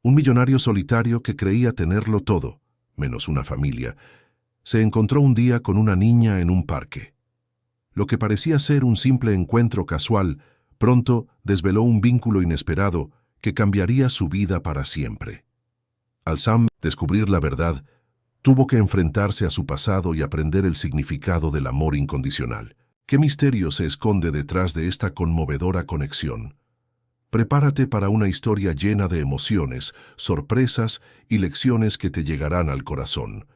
Un millonario solitario que creía tenerlo todo, menos una familia, se encontró un día con una niña en un parque. Lo que parecía ser un simple encuentro casual, pronto desveló un vínculo inesperado que cambiaría su vida para siempre. Al Sam descubrir la verdad, tuvo que enfrentarse a su pasado y aprender el significado del amor incondicional. ¿Qué misterio se esconde detrás de esta conmovedora conexión? Prepárate para una historia llena de emociones, sorpresas y lecciones que te llegarán al corazón.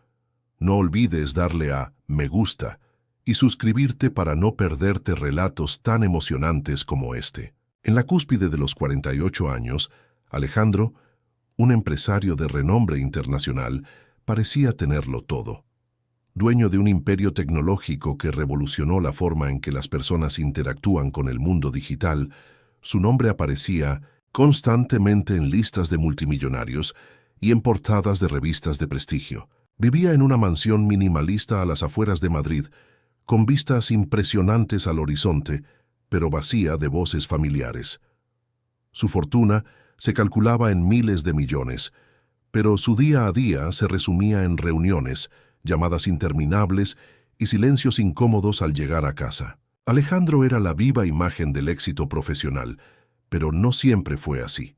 No olvides darle a me gusta y suscribirte para no perderte relatos tan emocionantes como este. En la cúspide de los 48 años, Alejandro, un empresario de renombre internacional, parecía tenerlo todo. Dueño de un imperio tecnológico que revolucionó la forma en que las personas interactúan con el mundo digital, su nombre aparecía constantemente en listas de multimillonarios y en portadas de revistas de prestigio. Vivía en una mansión minimalista a las afueras de Madrid, con vistas impresionantes al horizonte, pero vacía de voces familiares. Su fortuna se calculaba en miles de millones, pero su día a día se resumía en reuniones, llamadas interminables y silencios incómodos al llegar a casa. Alejandro era la viva imagen del éxito profesional, pero no siempre fue así.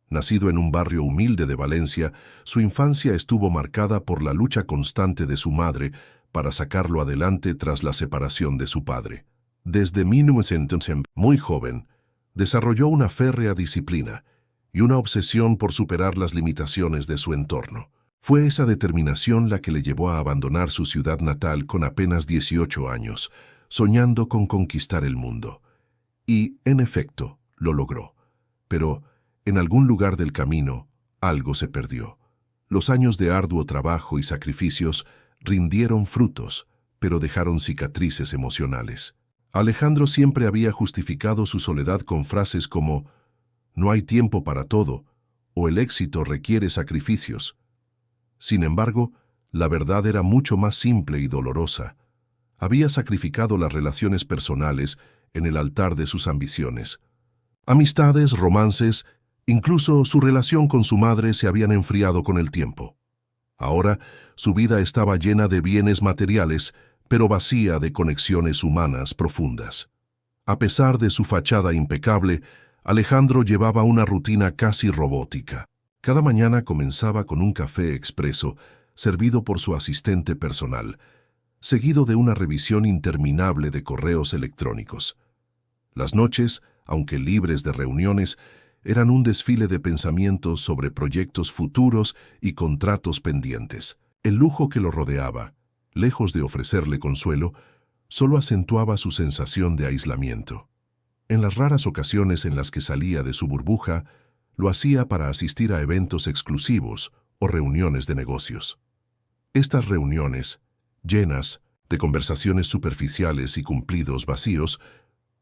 Nacido en un barrio humilde de Valencia, su infancia estuvo marcada por la lucha constante de su madre para sacarlo adelante tras la separación de su padre. Desde 1900, muy joven, desarrolló una férrea disciplina y una obsesión por superar las limitaciones de su entorno. Fue esa determinación la que le llevó a abandonar su ciudad natal con apenas 18 años, soñando con conquistar el mundo. Y, en efecto, lo logró. Pero, en algún lugar del camino, algo se perdió. Los años de arduo trabajo y sacrificios rindieron frutos, pero dejaron cicatrices emocionales. Alejandro siempre había justificado su soledad con frases como «No hay tiempo para todo» o «El éxito requiere sacrificios». Sin embargo, la verdad era mucho más simple y dolorosa. Había sacrificado las relaciones personales en el altar de sus ambiciones. Amistades, romances, incluso su relación con su madre se habían enfriado con el tiempo. Ahora, su vida estaba llena de bienes materiales, pero vacía de conexiones humanas profundas. A pesar de su fachada impecable, Alejandro llevaba una rutina casi robótica. Cada mañana comenzaba con un café expreso, servido por su asistente personal, seguido de una revisión interminable de correos electrónicos. Las noches, aunque libres de reuniones, eran un desfile de pensamientos sobre proyectos futuros y contratos pendientes. El lujo que lo rodeaba, lejos de ofrecerle consuelo, solo acentuaba su sensación de aislamiento. En las raras ocasiones en las que salía de su burbuja, lo hacía para asistir a eventos exclusivos o reuniones de negocios. Estas reuniones, llenas de conversaciones superficiales y cumplidos vacíos,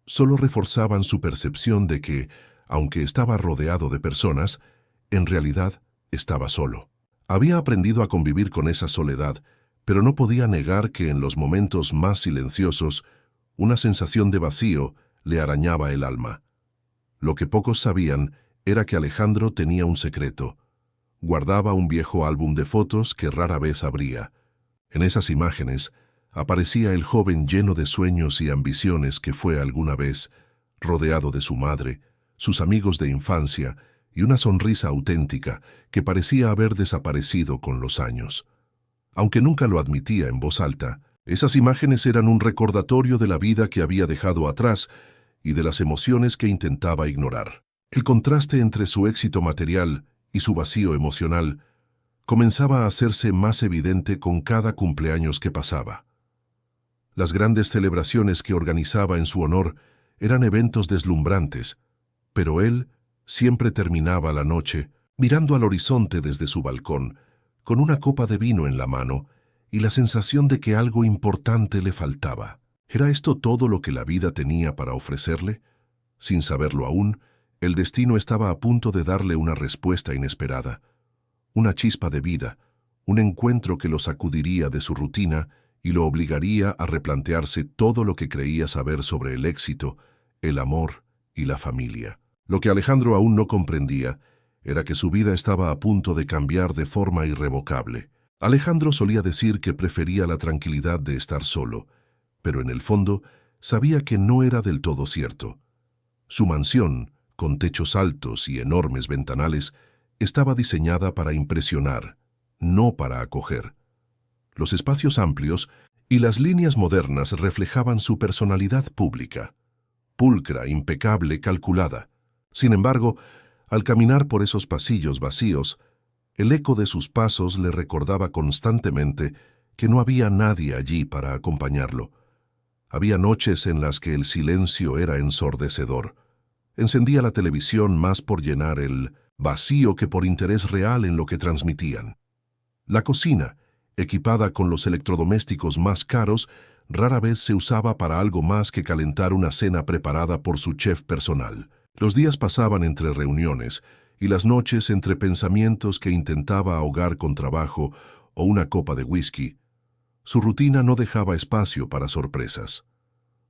solo reforzaban su percepción de que, aunque estaba rodeado de personas, en realidad estaba solo. Había aprendido a convivir con esa soledad, pero no podía negar que en los momentos más silenciosos, una sensación de vacío le arañaba el alma. Lo que pocos sabían era que Alejandro tenía un secreto. Guardaba un viejo álbum de fotos que rara vez abría. En esas imágenes aparecía el joven lleno de sueños y ambiciones que fue alguna vez, rodeado de su madre, sus amigos de infancia y una sonrisa auténtica que parecía haber desaparecido con los años. Aunque nunca lo admitía en voz alta, esas imágenes eran un recordatorio de la vida que había dejado atrás y de las emociones que intentaba ignorar. El contraste entre su éxito material y su vacío emocional comenzaba a hacerse más evidente con cada cumpleaños que pasaba. Las grandes celebraciones que organizaba en su honor eran eventos deslumbrantes, pero él siempre terminaba la noche mirando al horizonte desde su balcón, con una copa de vino en la mano y la sensación de que algo importante le faltaba. ¿Era esto todo lo que la vida tenía para ofrecerle? Sin saberlo aún, el destino estaba a punto de darle una respuesta inesperada, una chispa de vida, un encuentro que lo sacudiría de su rutina y lo obligaría a replantearse todo lo que creía saber sobre el éxito, el amor y la familia. Lo que Alejandro aún no comprendía era que su vida estaba a punto de cambiar de forma irrevocable. Alejandro solía decir que prefería la tranquilidad de estar solo, pero en el fondo sabía que no era del todo cierto. Su mansión, con techos altos y enormes ventanales, estaba diseñada para impresionar, no para acoger. Los espacios amplios y las líneas modernas reflejaban su personalidad pública, pulcra, impecable, calculada. Sin embargo, al caminar por esos pasillos vacíos, el eco de sus pasos le recordaba constantemente que no había nadie allí para acompañarlo. Había noches en las que el silencio era ensordecedor. Encendía la televisión más por llenar el vacío que por interés real en lo que transmitían. La cocina, equipada con los electrodomésticos más caros, rara vez se usaba para algo más que calentar una cena preparada por su chef personal. Los días pasaban entre reuniones y las noches entre pensamientos que intentaba ahogar con trabajo o una copa de whisky. Su rutina no dejaba espacio para sorpresas.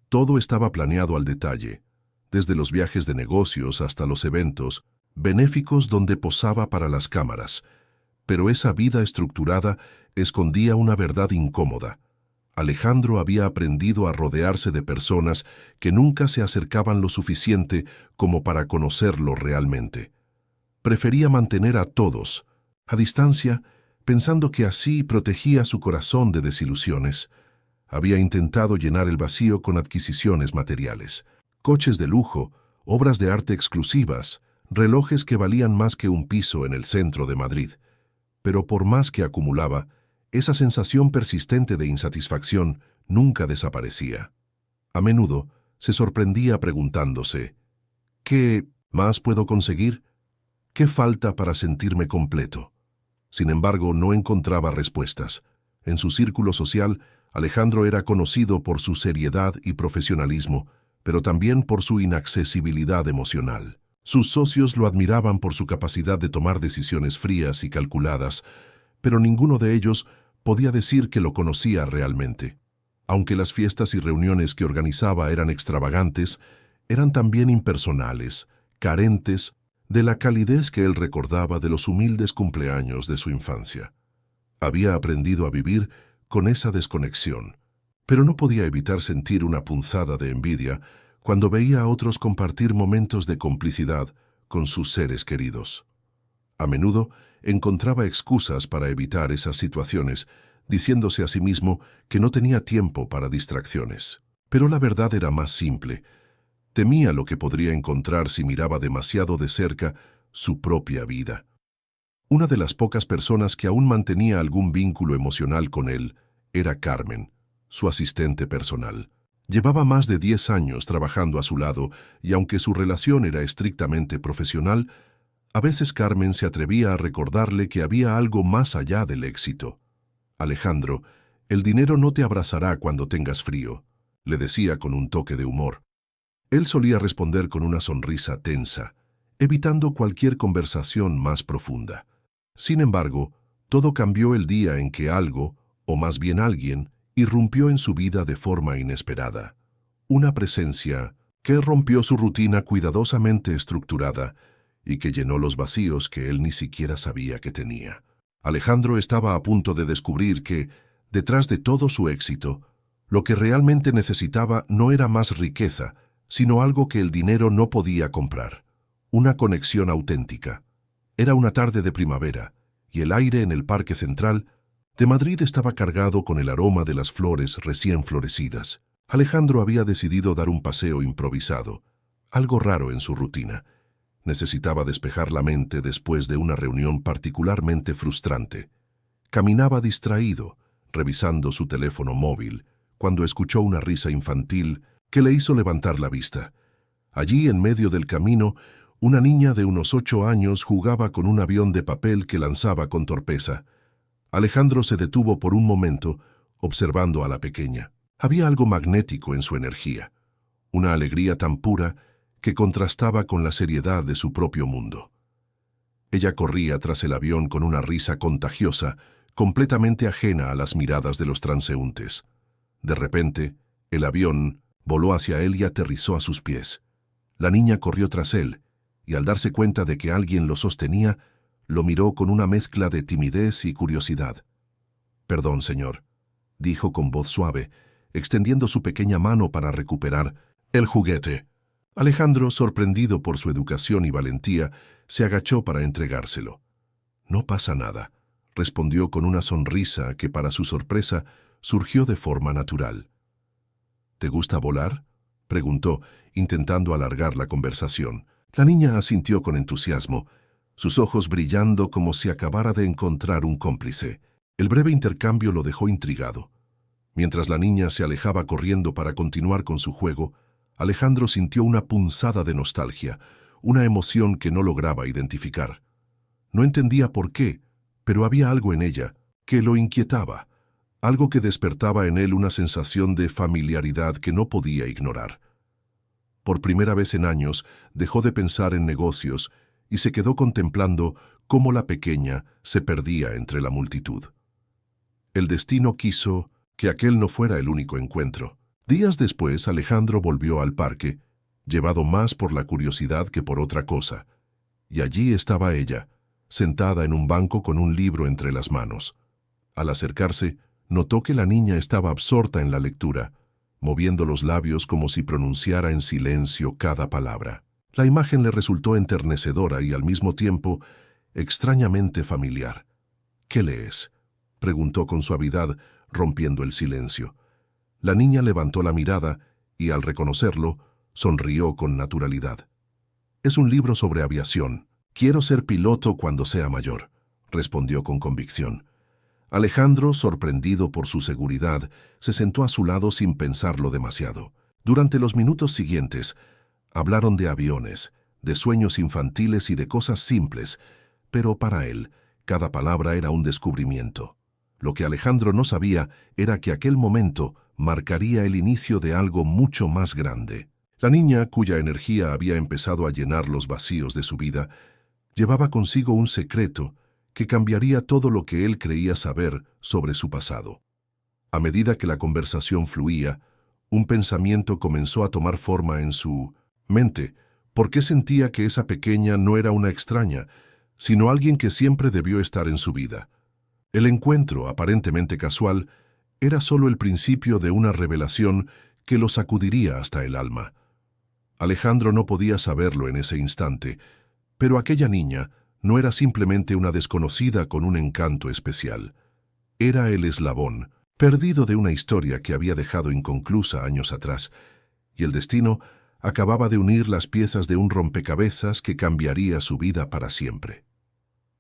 Todo estaba planeado al detalle, desde los viajes de negocios hasta los eventos benéficos donde posaba para las cámaras. Pero esa vida estructurada escondía una verdad incómoda. Alejandro había aprendido a rodearse de personas que nunca se acercaban lo suficiente como para conocerlo realmente. Prefería mantener a todos a distancia, pensando que así protegía su corazón de desilusiones. Había intentado llenar el vacío con adquisiciones materiales, coches de lujo, obras de arte exclusivas, relojes que valían más que un piso en el centro de Madrid. Pero por más que acumulaba, esa sensación persistente de insatisfacción nunca desaparecía. A menudo se sorprendía preguntándose, ¿qué más puedo conseguir? ¿Qué falta para sentirme completo? Sin embargo, no encontraba respuestas. En su círculo social, Alejandro era conocido por su seriedad y profesionalismo, pero también por su inaccesibilidad emocional. Sus socios lo admiraban por su capacidad de tomar decisiones frías y calculadas, pero ninguno de ellos podía decir que lo conocía realmente. Aunque las fiestas y reuniones que organizaba eran extravagantes, eran también impersonales, carentes de la calidez que él recordaba de los humildes cumpleaños de su infancia. Había aprendido a vivir con esa desconexión, pero no podía evitar sentir una punzada de envidia cuando veía a otros compartir momentos de complicidad con sus seres queridos. A menudo encontraba excusas para evitar esas situaciones, diciéndose a sí mismo que no tenía tiempo para distracciones. Pero la verdad era más simple. Temía lo que podría encontrar si miraba demasiado de cerca su propia vida. Una de las pocas personas que aún mantenía algún vínculo emocional con él era Carmen, su asistente personal. Llevaba más de 10 años trabajando a su lado y aunque su relación era estrictamente profesional, a veces Carmen se atrevía a recordarle que había algo más allá del éxito. Alejandro, el dinero no te abrazará cuando tengas frío, le decía con un toque de humor. Él solía responder con una sonrisa tensa, evitando cualquier conversación más profunda. Sin embargo, todo cambió el día en que algo, o más bien alguien, irrumpió en su vida de forma inesperada. Una presencia que rompió su rutina cuidadosamente estructurada y que llenó los vacíos que él ni siquiera sabía que tenía. Alejandro estaba a punto de descubrir que, detrás de todo su éxito, lo que realmente necesitaba no era más riqueza, sino algo que el dinero no podía comprar, una conexión auténtica. Era una tarde de primavera, y el aire en el Parque Central de Madrid estaba cargado con el aroma de las flores recién florecidas. Alejandro había decidido dar un paseo improvisado, algo raro en su rutina. Necesitaba despejar la mente después de una reunión particularmente frustrante. Caminaba distraído, revisando su teléfono móvil, cuando escuchó una risa infantil que le hizo levantar la vista. Allí, en medio del camino, una niña de unos 8 años jugaba con un avión de papel que lanzaba con torpeza. Alejandro se detuvo por un momento, observando a la pequeña. Había algo magnético en su energía, una alegría tan pura que contrastaba con la seriedad de su propio mundo. Ella corría tras el avión con una risa contagiosa, completamente ajena a las miradas de los transeúntes. De repente, el avión voló hacia él y aterrizó a sus pies. La niña corrió tras él, y al darse cuenta de que alguien lo sostenía, lo miró con una mezcla de timidez y curiosidad. «Perdón, señor», dijo con voz suave, extendiendo su pequeña mano para recuperar el juguete. Alejandro, sorprendido por su educación y valentía, se agachó para entregárselo. «No pasa nada», respondió con una sonrisa que, para su sorpresa, surgió de forma natural. «¿Te gusta volar?», preguntó, intentando alargar la conversación. La niña asintió con entusiasmo, sus ojos brillando como si acabara de encontrar un cómplice. El breve intercambio lo dejó intrigado. Mientras la niña se alejaba corriendo para continuar con su juego, Alejandro sintió una punzada de nostalgia, una emoción que no lograba identificar. No entendía por qué, pero había algo en ella que lo inquietaba, algo que despertaba en él una sensación de familiaridad que no podía ignorar. Por primera vez en años, dejó de pensar en negocios y se quedó contemplando cómo la pequeña se perdía entre la multitud. El destino quiso que aquel no fuera el único encuentro. Días después, Alejandro volvió al parque, llevado más por la curiosidad que por otra cosa, y allí estaba ella, sentada en un banco con un libro entre las manos. Al acercarse, notó que la niña estaba absorta en la lectura, moviendo los labios como si pronunciara en silencio cada palabra. La imagen le resultó enternecedora y al mismo tiempo extrañamente familiar. «¿Qué lees?», preguntó con suavidad, rompiendo el silencio. La niña levantó la mirada y, al reconocerlo, sonrió con naturalidad. «Es un libro sobre aviación. Quiero ser piloto cuando sea mayor», respondió con convicción. Alejandro, sorprendido por su seguridad, se sentó a su lado sin pensarlo demasiado. Durante los minutos siguientes, hablaron de aviones, de sueños infantiles y de cosas simples, pero para él, cada palabra era un descubrimiento. Lo que Alejandro no sabía era que aquel momento marcaría el inicio de algo mucho más grande. La niña, cuya energía había empezado a llenar los vacíos de su vida, llevaba consigo un secreto que cambiaría todo lo que él creía saber sobre su pasado. A medida que la conversación fluía, un pensamiento comenzó a tomar forma en su mente, porque sentía que esa pequeña no era una extraña, sino alguien que siempre debió estar en su vida. El encuentro, aparentemente casual, era solo el principio de una revelación que lo sacudiría hasta el alma. Alejandro no podía saberlo en ese instante, pero aquella niña no era simplemente una desconocida con un encanto especial. Era el eslabón perdido de una historia que había dejado inconclusa años atrás, y el destino acababa de unir las piezas de un rompecabezas que cambiaría su vida para siempre.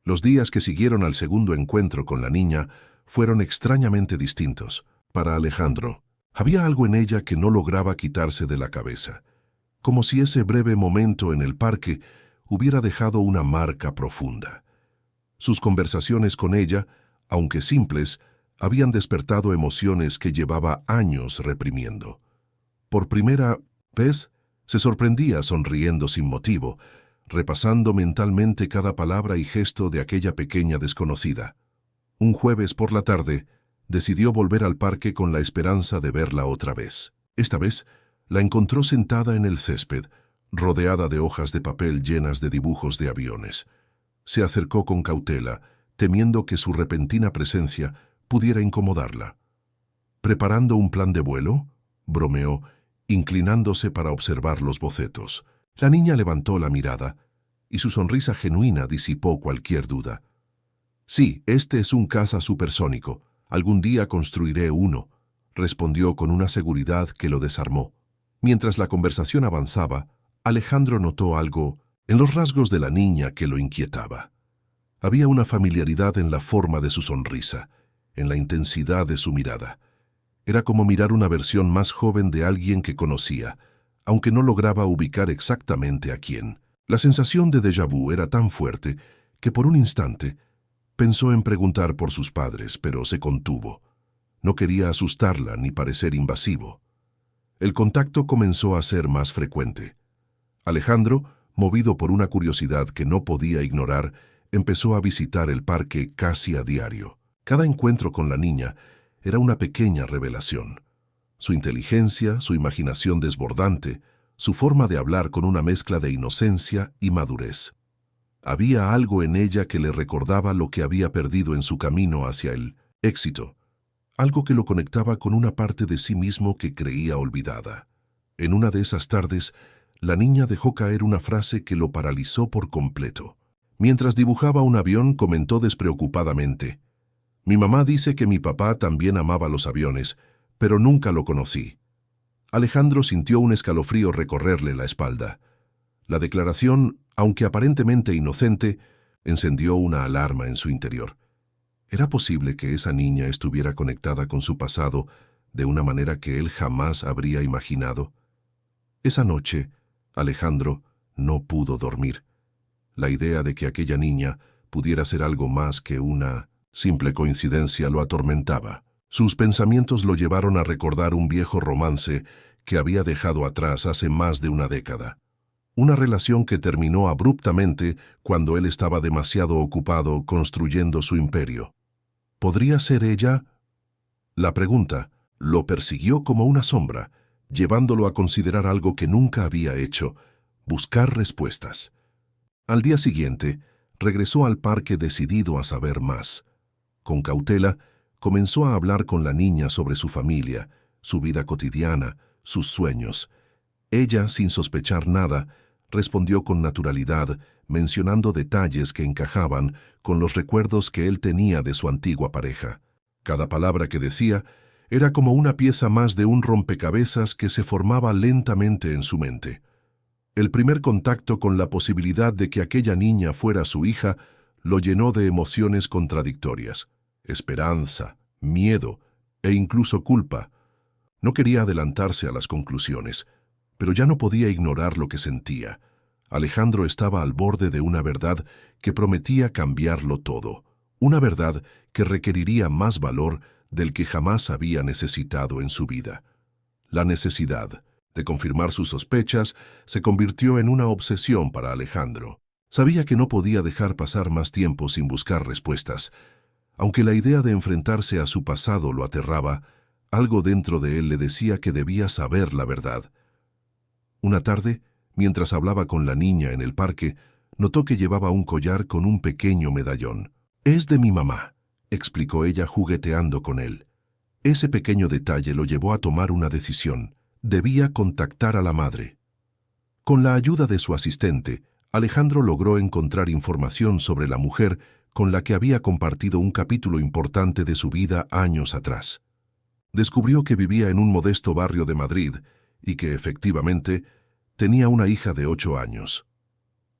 Los días que siguieron al segundo encuentro con la niña fueron extrañamente distintos. Para Alejandro, había algo en ella que no lograba quitarse de la cabeza, como si ese breve momento en el parque hubiera dejado una marca profunda. Sus conversaciones con ella, aunque simples, habían despertado emociones que llevaba años reprimiendo. Por primera vez, se sorprendía sonriendo sin motivo, repasando mentalmente cada palabra y gesto de aquella pequeña desconocida. Un jueves por la tarde, decidió volver al parque con la esperanza de verla otra vez. Esta vez, la encontró sentada en el césped, rodeada de hojas de papel llenas de dibujos de aviones. Se acercó con cautela, temiendo que su repentina presencia pudiera incomodarla. «¿Preparando un plan de vuelo?», bromeó, inclinándose para observar los bocetos. La niña levantó la mirada, y su sonrisa genuina disipó cualquier duda. «Sí, este es un caza supersónico. Algún día construiré uno», respondió con una seguridad que lo desarmó. Mientras la conversación avanzaba, Alejandro notó algo en los rasgos de la niña que lo inquietaba. Había una familiaridad en la forma de su sonrisa, en la intensidad de su mirada. Era como mirar una versión más joven de alguien que conocía, aunque no lograba ubicar exactamente a quién. La sensación de déjà vu era tan fuerte que por un instante pensó en preguntar por sus padres, pero se contuvo. No quería asustarla ni parecer invasivo. El contacto comenzó a ser más frecuente. Alejandro, movido por una curiosidad que no podía ignorar, empezó a visitar el parque casi a diario. Cada encuentro con la niña era una pequeña revelación. Su inteligencia, su imaginación desbordante, su forma de hablar con una mezcla de inocencia y madurez. Había algo en ella que le recordaba lo que había perdido en su camino hacia el éxito, algo que lo conectaba con una parte de sí mismo que creía olvidada. En una de esas tardes, la niña dejó caer una frase que lo paralizó por completo. Mientras dibujaba un avión, comentó despreocupadamente: «Mi mamá dice que mi papá también amaba los aviones, pero nunca lo conocí». Alejandro sintió un escalofrío recorrerle la espalda. La declaración, aunque aparentemente inocente, encendió una alarma en su interior. ¿Era posible que esa niña estuviera conectada con su pasado de una manera que él jamás habría imaginado? Esa noche, Alejandro no pudo dormir. La idea de que aquella niña pudiera ser algo más que una simple coincidencia lo atormentaba. Sus pensamientos lo llevaron a recordar un viejo romance que había dejado atrás hace más de una década. Una relación que terminó abruptamente cuando él estaba demasiado ocupado construyendo su imperio. ¿Podría ser ella? La pregunta lo persiguió como una sombra, llevándolo a considerar algo que nunca había hecho: buscar respuestas. Al día siguiente, regresó al parque decidido a saber más. Con cautela, comenzó a hablar con la niña sobre su familia, su vida cotidiana, sus sueños. Ella, sin sospechar nada, respondió con naturalidad, mencionando detalles que encajaban con los recuerdos que él tenía de su antigua pareja. Cada palabra que decía era como una pieza más de un rompecabezas que se formaba lentamente en su mente. El primer contacto con la posibilidad de que aquella niña fuera su hija lo llenó de emociones contradictorias: esperanza, miedo e incluso culpa. No quería adelantarse a las conclusiones, pero ya no podía ignorar lo que sentía. Alejandro estaba al borde de una verdad que prometía cambiarlo todo, una verdad que requeriría más valor del que jamás había necesitado en su vida. La necesidad de confirmar sus sospechas se convirtió en una obsesión para Alejandro. Sabía que no podía dejar pasar más tiempo sin buscar respuestas. Aunque la idea de enfrentarse a su pasado lo aterraba, algo dentro de él le decía que debía saber la verdad. Una tarde, mientras hablaba con la niña en el parque, notó que llevaba un collar con un pequeño medallón. «Es de mi mamá», explicó ella jugueteando con él. Ese pequeño detalle lo llevó a tomar una decisión. Debía contactar a la madre. Con la ayuda de su asistente, Alejandro logró encontrar información sobre la mujer con la que había compartido un capítulo importante de su vida años atrás. Descubrió que vivía en un modesto barrio de Madrid y que, efectivamente, tenía una hija de 8 años.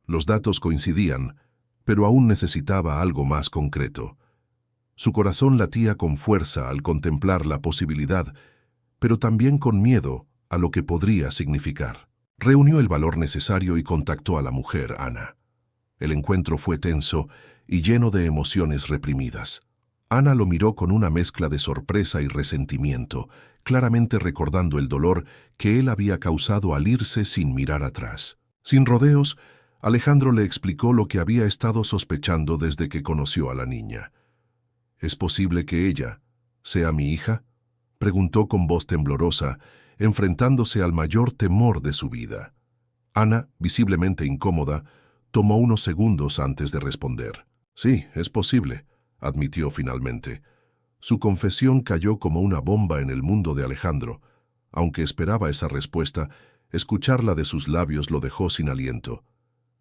Los datos coincidían, pero aún necesitaba algo más concreto. Su corazón latía con fuerza al contemplar la posibilidad, pero también con miedo a lo que podría significar. Reunió el valor necesario y contactó a la mujer, Ana. El encuentro fue tenso y lleno de emociones reprimidas. Ana lo miró con una mezcla de sorpresa y resentimiento, claramente recordando el dolor que él había causado al irse sin mirar atrás. Sin rodeos, Alejandro le explicó lo que había estado sospechando desde que conoció a la niña. «¿Es posible que ella sea mi hija?», preguntó con voz temblorosa, enfrentándose al mayor temor de su vida. Ana, visiblemente incómoda, tomó unos segundos antes de responder. «Sí, es posible», admitió finalmente. Su confesión cayó como una bomba en el mundo de Alejandro. Aunque esperaba esa respuesta, escucharla de sus labios lo dejó sin aliento.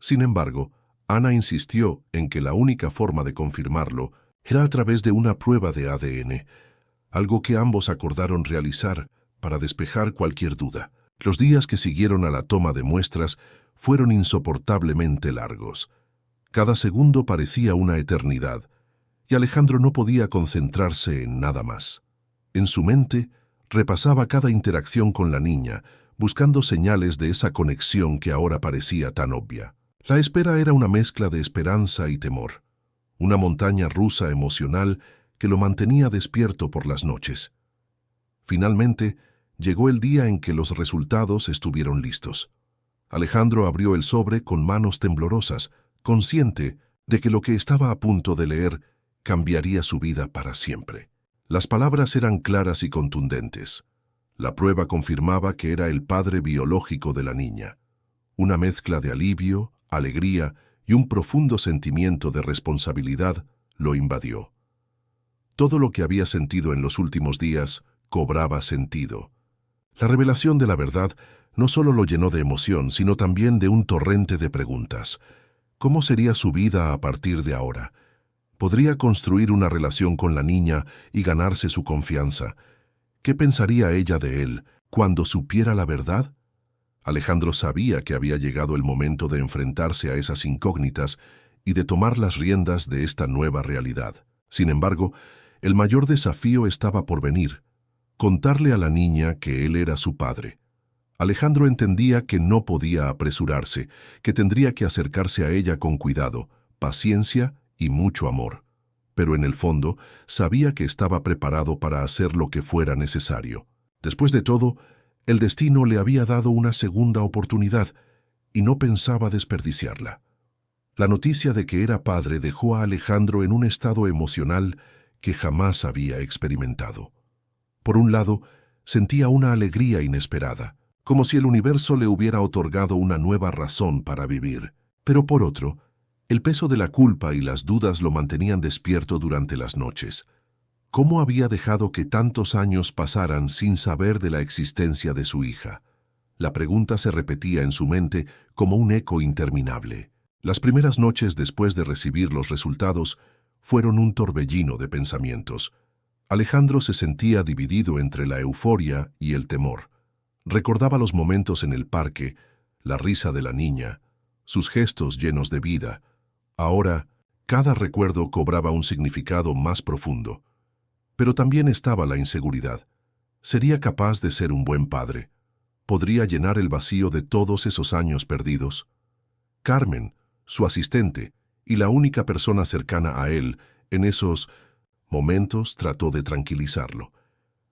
Sin embargo, Ana insistió en que la única forma de confirmarlo era a través de una prueba de ADN, algo que ambos acordaron realizar para despejar cualquier duda. Los días que siguieron a la toma de muestras fueron insoportablemente largos. Cada segundo parecía una eternidad, y Alejandro no podía concentrarse en nada más. En su mente, repasaba cada interacción con la niña, buscando señales de esa conexión que ahora parecía tan obvia. La espera era una mezcla de esperanza y temor, una montaña rusa emocional que lo mantenía despierto por las noches. Finalmente, llegó el día en que los resultados estuvieron listos. Alejandro abrió el sobre con manos temblorosas, consciente de que lo que estaba a punto de leer cambiaría su vida para siempre. Las palabras eran claras y contundentes. La prueba confirmaba que era el padre biológico de la niña. Una mezcla de alivio, alegría y un profundo sentimiento de responsabilidad lo invadió. Todo lo que había sentido en los últimos días cobraba sentido. La revelación de la verdad no solo lo llenó de emoción, sino también de un torrente de preguntas. ¿Cómo sería su vida a partir de ahora? ¿Podría construir una relación con la niña y ganarse su confianza? ¿Qué pensaría ella de él cuando supiera la verdad? Alejandro sabía que había llegado el momento de enfrentarse a esas incógnitas y de tomar las riendas de esta nueva realidad. Sin embargo, el mayor desafío estaba por venir: contarle a la niña que él era su padre. Alejandro entendía que no podía apresurarse, que tendría que acercarse a ella con cuidado, paciencia y mucho amor. Pero en el fondo, sabía que estaba preparado para hacer lo que fuera necesario. Después de todo, el destino le había dado una segunda oportunidad y no pensaba desperdiciarla. La noticia de que era padre dejó a Alejandro en un estado emocional que jamás había experimentado. Por un lado, sentía una alegría inesperada, como si el universo le hubiera otorgado una nueva razón para vivir. Pero por otro, el peso de la culpa y las dudas lo mantenían despierto durante las noches. ¿Cómo había dejado que tantos años pasaran sin saber de la existencia de su hija? La pregunta se repetía en su mente como un eco interminable. Las primeras noches después de recibir los resultados fueron un torbellino de pensamientos. Alejandro se sentía dividido entre la euforia y el temor. Recordaba los momentos en el parque, la risa de la niña, sus gestos llenos de vida. Ahora, cada recuerdo cobraba un significado más profundo. Pero también estaba la inseguridad. ¿Sería capaz de ser un buen padre? ¿Podría llenar el vacío de todos esos años perdidos? Carmen, su asistente, y la única persona cercana a él, en esos momentos trató de tranquilizarlo.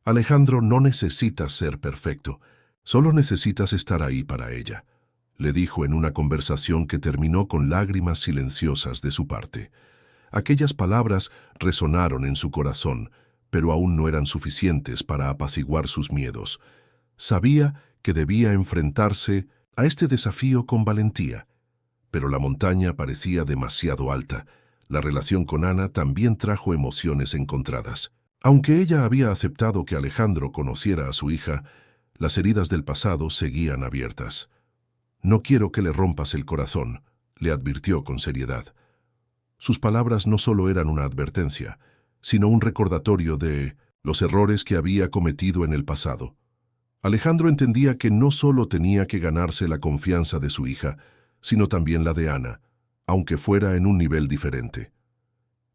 Alejandro, no necesitas ser perfecto, solo necesitas estar ahí para ella, le dijo en una conversación que terminó con lágrimas silenciosas de su parte. Aquellas palabras resonaron en su corazón, pero aún no eran suficientes para apaciguar sus miedos. Sabía que debía enfrentarse a este desafío con valentía, pero la montaña parecía demasiado alta. La relación con Ana también trajo emociones encontradas. Aunque ella había aceptado que Alejandro conociera a su hija, las heridas del pasado seguían abiertas. «No quiero que le rompas el corazón», le advirtió con seriedad. Sus palabras no solo eran una advertencia, sino un recordatorio de los errores que había cometido en el pasado. Alejandro entendía que no solo tenía que ganarse la confianza de su hija, sino también la de Ana, aunque fuera en un nivel diferente.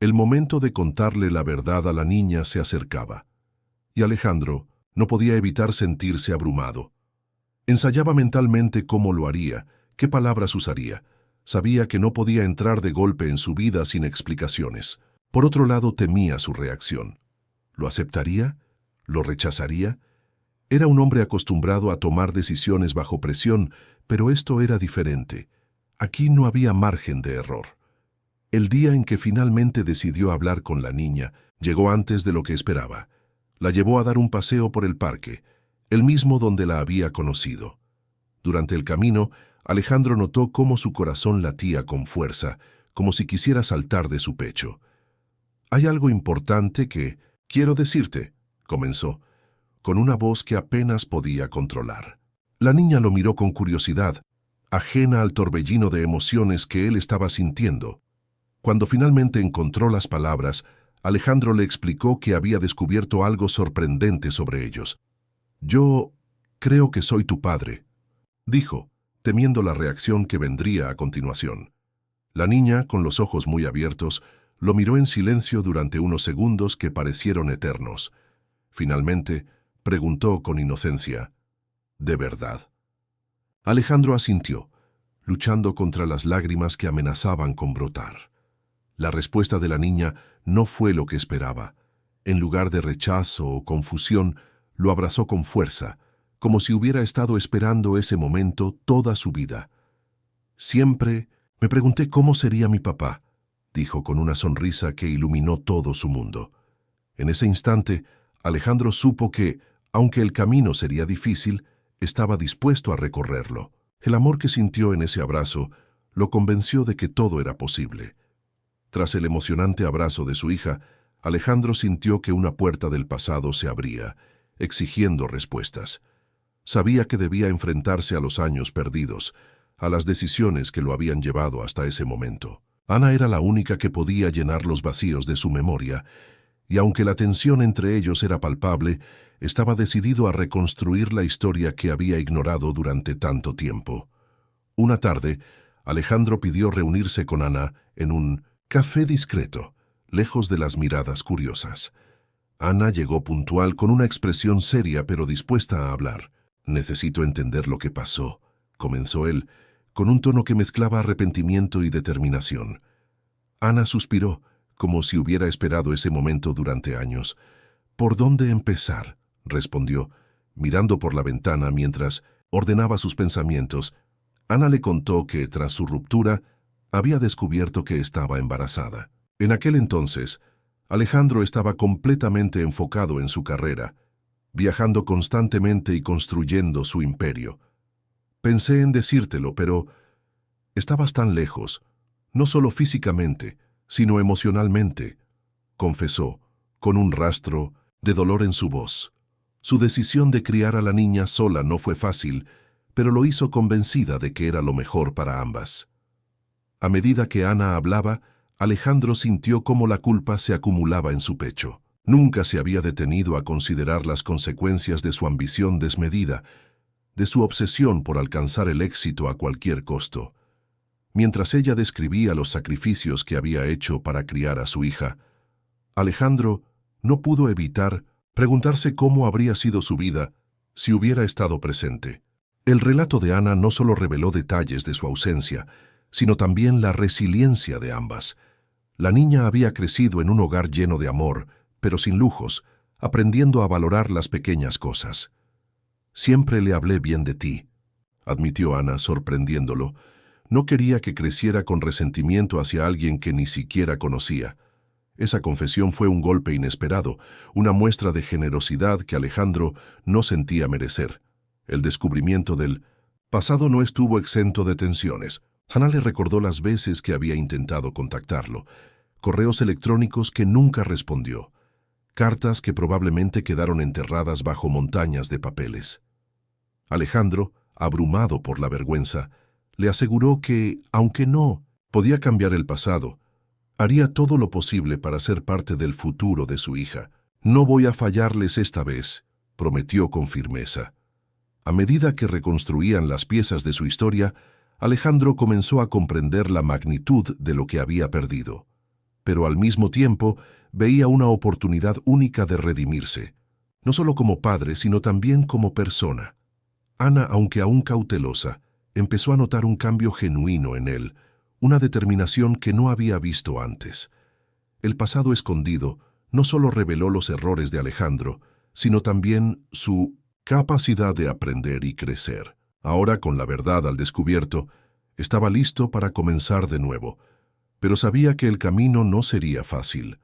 El momento de contarle la verdad a la niña se acercaba, y Alejandro no podía evitar sentirse abrumado. Ensayaba mentalmente cómo lo haría, qué palabras usaría. Sabía que no podía entrar de golpe en su vida sin explicaciones. Por otro lado, temía su reacción. ¿Lo aceptaría? ¿Lo rechazaría? Era un hombre acostumbrado a tomar decisiones bajo presión, pero esto era diferente. Aquí no había margen de error. El día en que finalmente decidió hablar con la niña llegó antes de lo que esperaba. La llevó a dar un paseo por el parque, el mismo donde la había conocido. Durante el camino, Alejandro notó cómo su corazón latía con fuerza, como si quisiera saltar de su pecho. «Hay algo importante que quiero decirte», comenzó, con una voz que apenas podía controlar. La niña lo miró con curiosidad, ajena al torbellino de emociones que él estaba sintiendo. Cuando finalmente encontró las palabras, Alejandro le explicó que había descubierto algo sorprendente sobre ellos. «Yo creo que soy tu padre», dijo, temiendo la reacción que vendría a continuación. La niña, con los ojos muy abiertos, lo miró en silencio durante unos segundos que parecieron eternos. Finalmente, preguntó con inocencia: «¿De verdad?». Alejandro asintió, luchando contra las lágrimas que amenazaban con brotar. La respuesta de la niña no fue lo que esperaba. En lugar de rechazo o confusión, lo abrazó con fuerza, como si hubiera estado esperando ese momento toda su vida. «Siempre me pregunté cómo sería mi papá», dijo con una sonrisa que iluminó todo su mundo. En ese instante, Alejandro supo que, Aunque el camino sería difícil, estaba dispuesto a recorrerlo. El amor que sintió en ese abrazo lo convenció de que todo era posible. Tras el emocionante abrazo de su hija, Alejandro sintió que una puerta del pasado se abría, exigiendo respuestas. Sabía que debía enfrentarse a los años perdidos, a las decisiones que lo habían llevado hasta ese momento. Ana era la única que podía llenar los vacíos de su memoria, y aunque la tensión entre ellos era palpable, estaba decidido a reconstruir la historia que había ignorado durante tanto tiempo. Una tarde, Alejandro pidió reunirse con Ana en un café discreto, lejos de las miradas curiosas. Ana llegó puntual con una expresión seria pero dispuesta a hablar. «Necesito entender lo que pasó», comenzó él, con un tono que mezclaba arrepentimiento y determinación. Ana suspiró, como si hubiera esperado ese momento durante años. «¿Por dónde empezar?», respondió, mirando por la ventana mientras ordenaba sus pensamientos. Ana le contó que, tras su ruptura, había descubierto que estaba embarazada. En aquel entonces, Alejandro estaba completamente enfocado en su carrera, viajando constantemente y construyendo su imperio. «Pensé en decírtelo, pero estabas tan lejos, no solo físicamente, sino emocionalmente», confesó, con un rastro de dolor en su voz. Su decisión de criar a la niña sola no fue fácil, pero lo hizo convencida de que era lo mejor para ambas. A medida que Ana hablaba, Alejandro sintió cómo la culpa se acumulaba en su pecho. Nunca se había detenido a considerar las consecuencias de su ambición desmedida, de su obsesión por alcanzar el éxito a cualquier costo. Mientras ella describía los sacrificios que había hecho para criar a su hija, Alejandro no pudo evitar preguntarse cómo habría sido su vida si hubiera estado presente. El relato de Ana no solo reveló detalles de su ausencia, sino también la resiliencia de ambas. La niña había crecido en un hogar lleno de amor, pero sin lujos, aprendiendo a valorar las pequeñas cosas. «Siempre le hablé bien de ti», admitió Ana, sorprendiéndolo. No quería que creciera con resentimiento hacia alguien que ni siquiera conocía. Esa confesión fue un golpe inesperado, una muestra de generosidad que Alejandro no sentía merecer. El descubrimiento del pasado no estuvo exento de tensiones. Ana le recordó las veces que había intentado contactarlo, correos electrónicos que nunca respondió, cartas que probablemente quedaron enterradas bajo montañas de papeles. Alejandro, abrumado por la vergüenza, le aseguró que, aunque no podía cambiar el pasado, haría todo lo posible para ser parte del futuro de su hija. «No voy a fallarles esta vez», prometió con firmeza. A medida que reconstruían las piezas de su historia, Alejandro comenzó a comprender la magnitud de lo que había perdido. Pero al mismo tiempo veía una oportunidad única de redimirse, no solo como padre, sino también como persona. Ana, aunque aún cautelosa, empezó a notar un cambio genuino en él, una determinación que no había visto antes. El pasado escondido no solo reveló los errores de Alejandro, sino también su capacidad de aprender y crecer. Ahora, con la verdad al descubierto, estaba listo para comenzar de nuevo, pero sabía que el camino no sería fácil.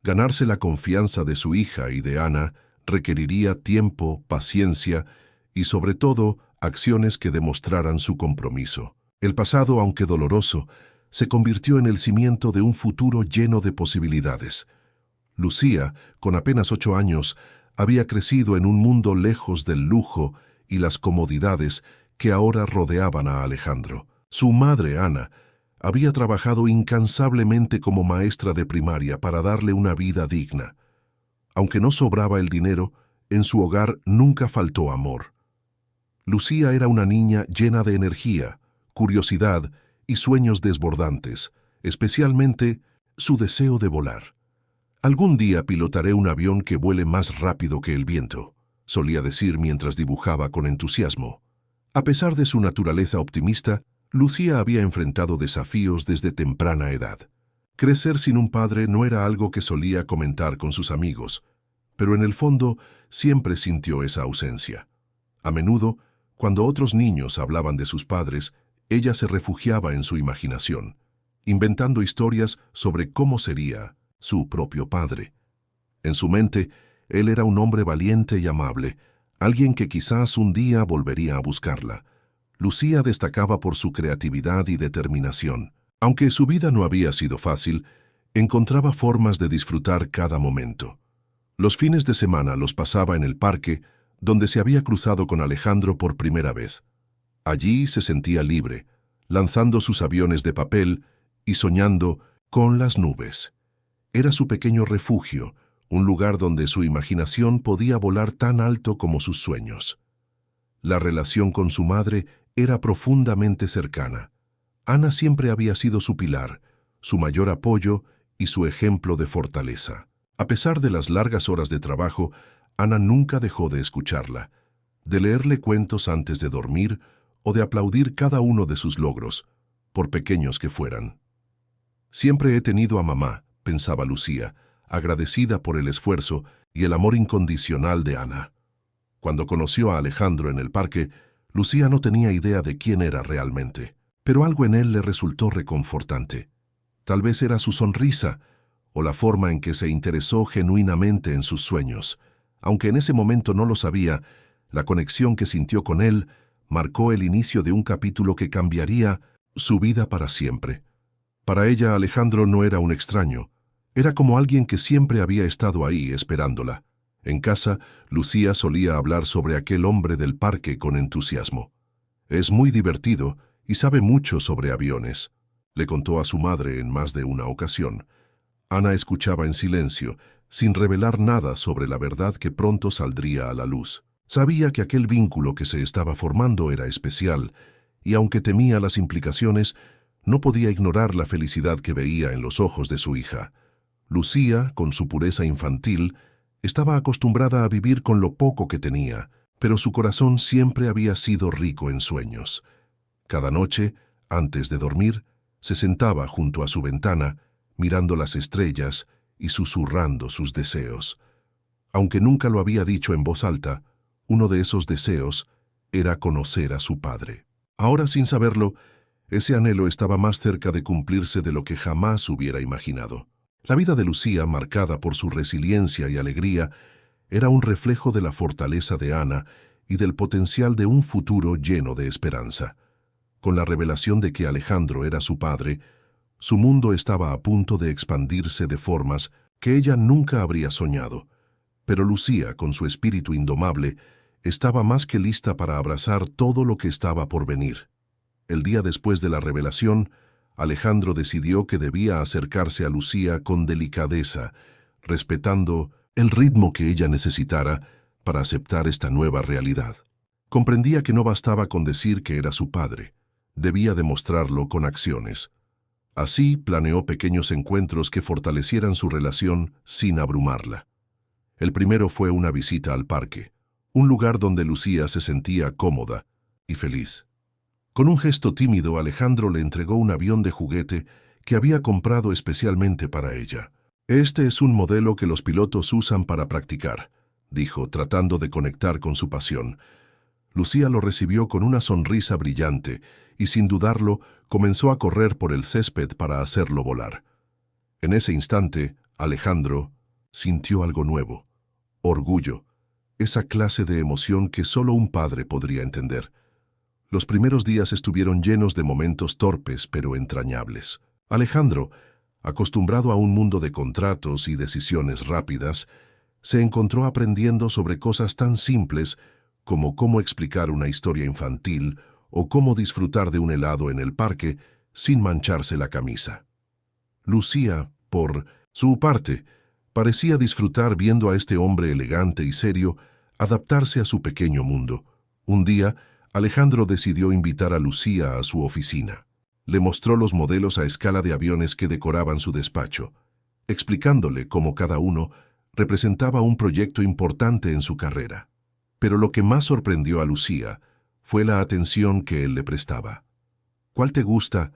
Ganarse la confianza de su hija y de Ana requeriría tiempo, paciencia y, sobre todo, acciones que demostraran su compromiso. El pasado, aunque doloroso, se convirtió en el cimiento de un futuro lleno de posibilidades. Lucía, con apenas 8 años, había crecido en un mundo lejos del lujo y las comodidades que ahora rodeaban a Alejandro. Su madre, Ana, había trabajado incansablemente como maestra de primaria para darle una vida digna. Aunque no sobraba el dinero, en su hogar nunca faltó amor. Lucía era una niña llena de energía, curiosidad y sueños desbordantes, especialmente su deseo de volar. «Algún día pilotaré un avión que vuele más rápido que el viento», solía decir mientras dibujaba con entusiasmo. A pesar de su naturaleza optimista, Lucía había enfrentado desafíos desde temprana edad. Crecer sin un padre no era algo que solía comentar con sus amigos, pero en el fondo siempre sintió esa ausencia. A menudo, cuando otros niños hablaban de sus padres, ella se refugiaba en su imaginación, inventando historias sobre cómo sería su propio padre. En su mente, Él era un hombre valiente y amable, alguien que quizás un día volvería a buscarla. Lucía destacaba por su creatividad y determinación. Aunque su vida no había sido fácil, encontraba formas de disfrutar cada momento. Los fines de semana los pasaba en el parque, donde se había cruzado con Alejandro por primera vez. Allí se sentía libre, lanzando sus aviones de papel y soñando con las nubes. Era su pequeño refugio, un lugar donde su imaginación podía volar tan alto como sus sueños. La relación con su madre era profundamente cercana. Ana siempre había sido su pilar, su mayor apoyo y su ejemplo de fortaleza. A pesar de las largas horas de trabajo, Ana nunca dejó de escucharla, de leerle cuentos antes de dormir o de aplaudir cada uno de sus logros, por pequeños que fueran. Siempre he tenido a mamá, pensaba Lucía, agradecida por el esfuerzo y el amor incondicional de Ana. Cuando conoció a Alejandro en el parque, Lucía no tenía idea de quién era realmente, pero algo en él le resultó reconfortante. Tal vez era su sonrisa o la forma en que se interesó genuinamente en sus sueños. Aunque en ese momento no lo sabía, la conexión que sintió con él marcó el inicio de un capítulo que cambiaría su vida para siempre. Para ella, Alejandro no era un extraño. Era como alguien que siempre había estado ahí esperándola. En casa, Lucía solía hablar sobre aquel hombre del parque con entusiasmo. Es muy divertido y sabe mucho sobre aviones, le contó a su madre en más de una ocasión. Ana escuchaba en silencio, sin revelar nada sobre la verdad que pronto saldría a la luz. Sabía que aquel vínculo que se estaba formando era especial, y aunque temía las implicaciones, no podía ignorar la felicidad que veía en los ojos de su hija. Lucía, con su pureza infantil, estaba acostumbrada a vivir con lo poco que tenía, pero su corazón siempre había sido rico en sueños. Cada noche, antes de dormir, se sentaba junto a su ventana, mirando las estrellas y susurrando sus deseos. Aunque nunca lo había dicho en voz alta, uno de esos deseos era conocer a su padre. Ahora, sin saberlo, ese anhelo estaba más cerca de cumplirse de lo que jamás hubiera imaginado. La vida de Lucía, marcada por su resiliencia y alegría, era un reflejo de la fortaleza de Ana y del potencial de un futuro lleno de esperanza. Con la revelación de que Alejandro era su padre, su mundo estaba a punto de expandirse de formas que ella nunca habría soñado. Pero Lucía, con su espíritu indomable, estaba más que lista para abrazar todo lo que estaba por venir. El día después de la revelación, Alejandro decidió que debía acercarse a Lucía con delicadeza, respetando el ritmo que ella necesitara para aceptar esta nueva realidad. Comprendía que no bastaba con decir que era su padre, debía demostrarlo con acciones. Así planeó pequeños encuentros que fortalecieran su relación sin abrumarla. El primero fue una visita al parque, un lugar donde Lucía se sentía cómoda y feliz. Con un gesto tímido, Alejandro le entregó un avión de juguete que había comprado especialmente para ella. «Este es un modelo que los pilotos usan para practicar», dijo, tratando de conectar con su pasión. Lucía lo recibió con una sonrisa brillante y, sin dudarlo, comenzó a correr por el césped para hacerlo volar. En ese instante, Alejandro sintió algo nuevo, orgullo, esa clase de emoción que solo un padre podría entender. Los primeros días estuvieron llenos de momentos torpes pero entrañables. Alejandro, acostumbrado a un mundo de contratos y decisiones rápidas, se encontró aprendiendo sobre cosas tan simples como cómo explicar una historia infantil o cómo disfrutar de un helado en el parque sin mancharse la camisa. Lucía, por su parte, parecía disfrutar viendo a este hombre elegante y serio adaptarse a su pequeño mundo. Un día, Alejandro decidió invitar a Lucía a su oficina. Le mostró los modelos a escala de aviones que decoraban su despacho, explicándole cómo cada uno representaba un proyecto importante en su carrera. Pero lo que más sorprendió a Lucía fue la atención que él le prestaba. «¿Cuál te gusta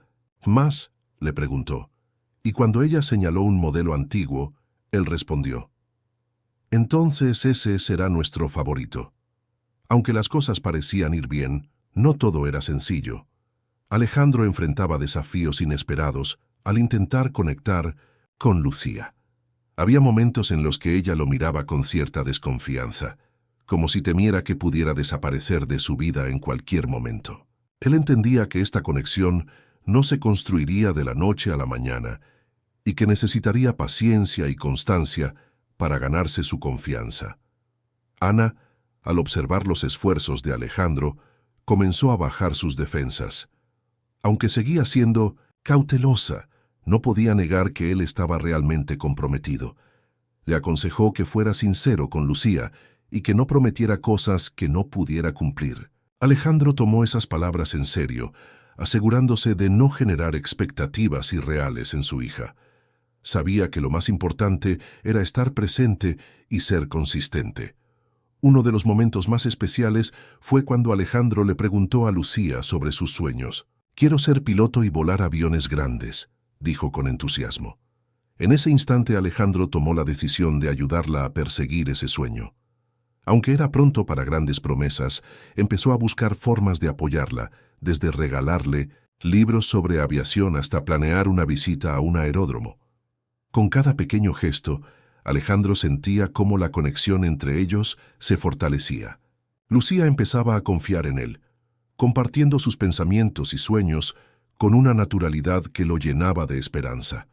más?», le preguntó, y cuando ella señaló un modelo antiguo, él respondió: «Entonces ese será nuestro favorito». Aunque las cosas parecían ir bien, no todo era sencillo. Alejandro enfrentaba desafíos inesperados al intentar conectar con Lucía. Había momentos en los que ella lo miraba con cierta desconfianza, como si temiera que pudiera desaparecer de su vida en cualquier momento. Él entendía que esta conexión no se construiría de la noche a la mañana y que necesitaría paciencia y constancia para ganarse su confianza. Ana, al observar los esfuerzos de Alejandro, comenzó a bajar sus defensas. Aunque seguía siendo cautelosa, no podía negar que él estaba realmente comprometido. Le aconsejó que fuera sincero con Lucía y que no prometiera cosas que no pudiera cumplir. Alejandro tomó esas palabras en serio, asegurándose de no generar expectativas irreales en su hija. Sabía que lo más importante era estar presente y ser consistente. Uno de los momentos más especiales fue cuando Alejandro le preguntó a Lucía sobre sus sueños. «Quiero ser piloto y volar aviones grandes», dijo con entusiasmo. En ese instante Alejandro tomó la decisión de ayudarla a perseguir ese sueño. Aunque era pronto para grandes promesas, empezó a buscar formas de apoyarla, desde regalarle libros sobre aviación hasta planear una visita a un aeródromo. Con cada pequeño gesto, Alejandro sentía cómo la conexión entre ellos se fortalecía. Lucía empezaba a confiar en él, compartiendo sus pensamientos y sueños con una naturalidad que lo llenaba de esperanza.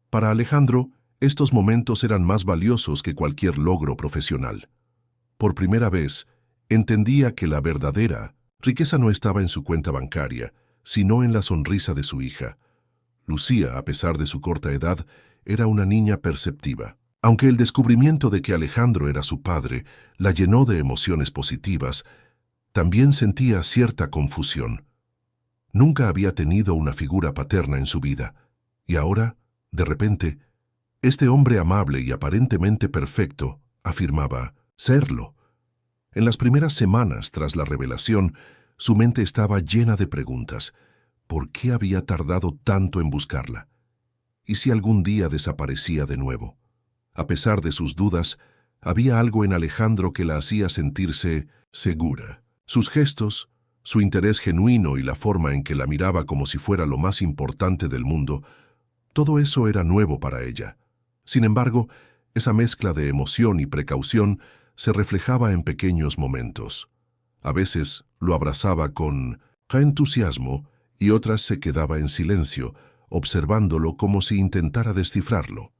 Para Alejandro, estos momentos eran más valiosos que cualquier logro profesional. Por primera vez, entendía que la verdadera riqueza no estaba en su cuenta bancaria, sino en la sonrisa de su hija. Lucía, a pesar de su corta edad, era una niña perceptiva. Aunque el descubrimiento de que Alejandro era su padre la llenó de emociones positivas, también sentía cierta confusión. Nunca había tenido una figura paterna en su vida, y ahora, de repente, este hombre amable y aparentemente perfecto afirmaba serlo. En las primeras semanas tras la revelación, su mente estaba llena de preguntas. ¿Por qué había tardado tanto en buscarla? ¿Y si algún día desaparecía de nuevo? A pesar de sus dudas, había algo en Alejandro que la hacía sentirse segura. Sus gestos, su interés genuino y la forma en que la miraba como si fuera lo más importante del mundo, todo eso era nuevo para ella. Sin embargo, esa mezcla de emoción y precaución se reflejaba en pequeños momentos. A veces lo abrazaba con entusiasmo y otras se quedaba en silencio, observándolo como si intentara descifrarlo.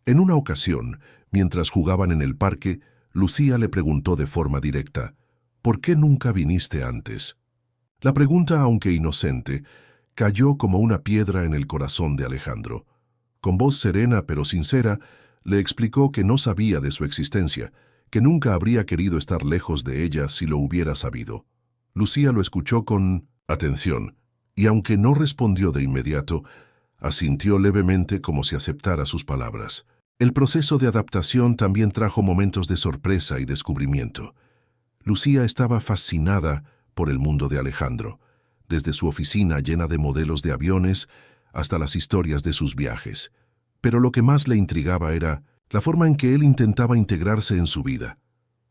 En una ocasión, mientras jugaban en el parque, Lucía le preguntó de forma directa, «¿Por qué nunca viniste antes?». La pregunta, aunque inocente, cayó como una piedra en el corazón de Alejandro. Con voz serena pero sincera, le explicó que no sabía de su existencia, que nunca habría querido estar lejos de ella si lo hubiera sabido. Lucía lo escuchó con atención, y aunque no respondió de inmediato, asintió levemente como si aceptara sus palabras. El proceso de adaptación también trajo momentos de sorpresa y descubrimiento. Lucía estaba fascinada por el mundo de Alejandro, desde su oficina llena de modelos de aviones hasta las historias de sus viajes. Pero lo que más le intrigaba era la forma en que él intentaba integrarse en su vida.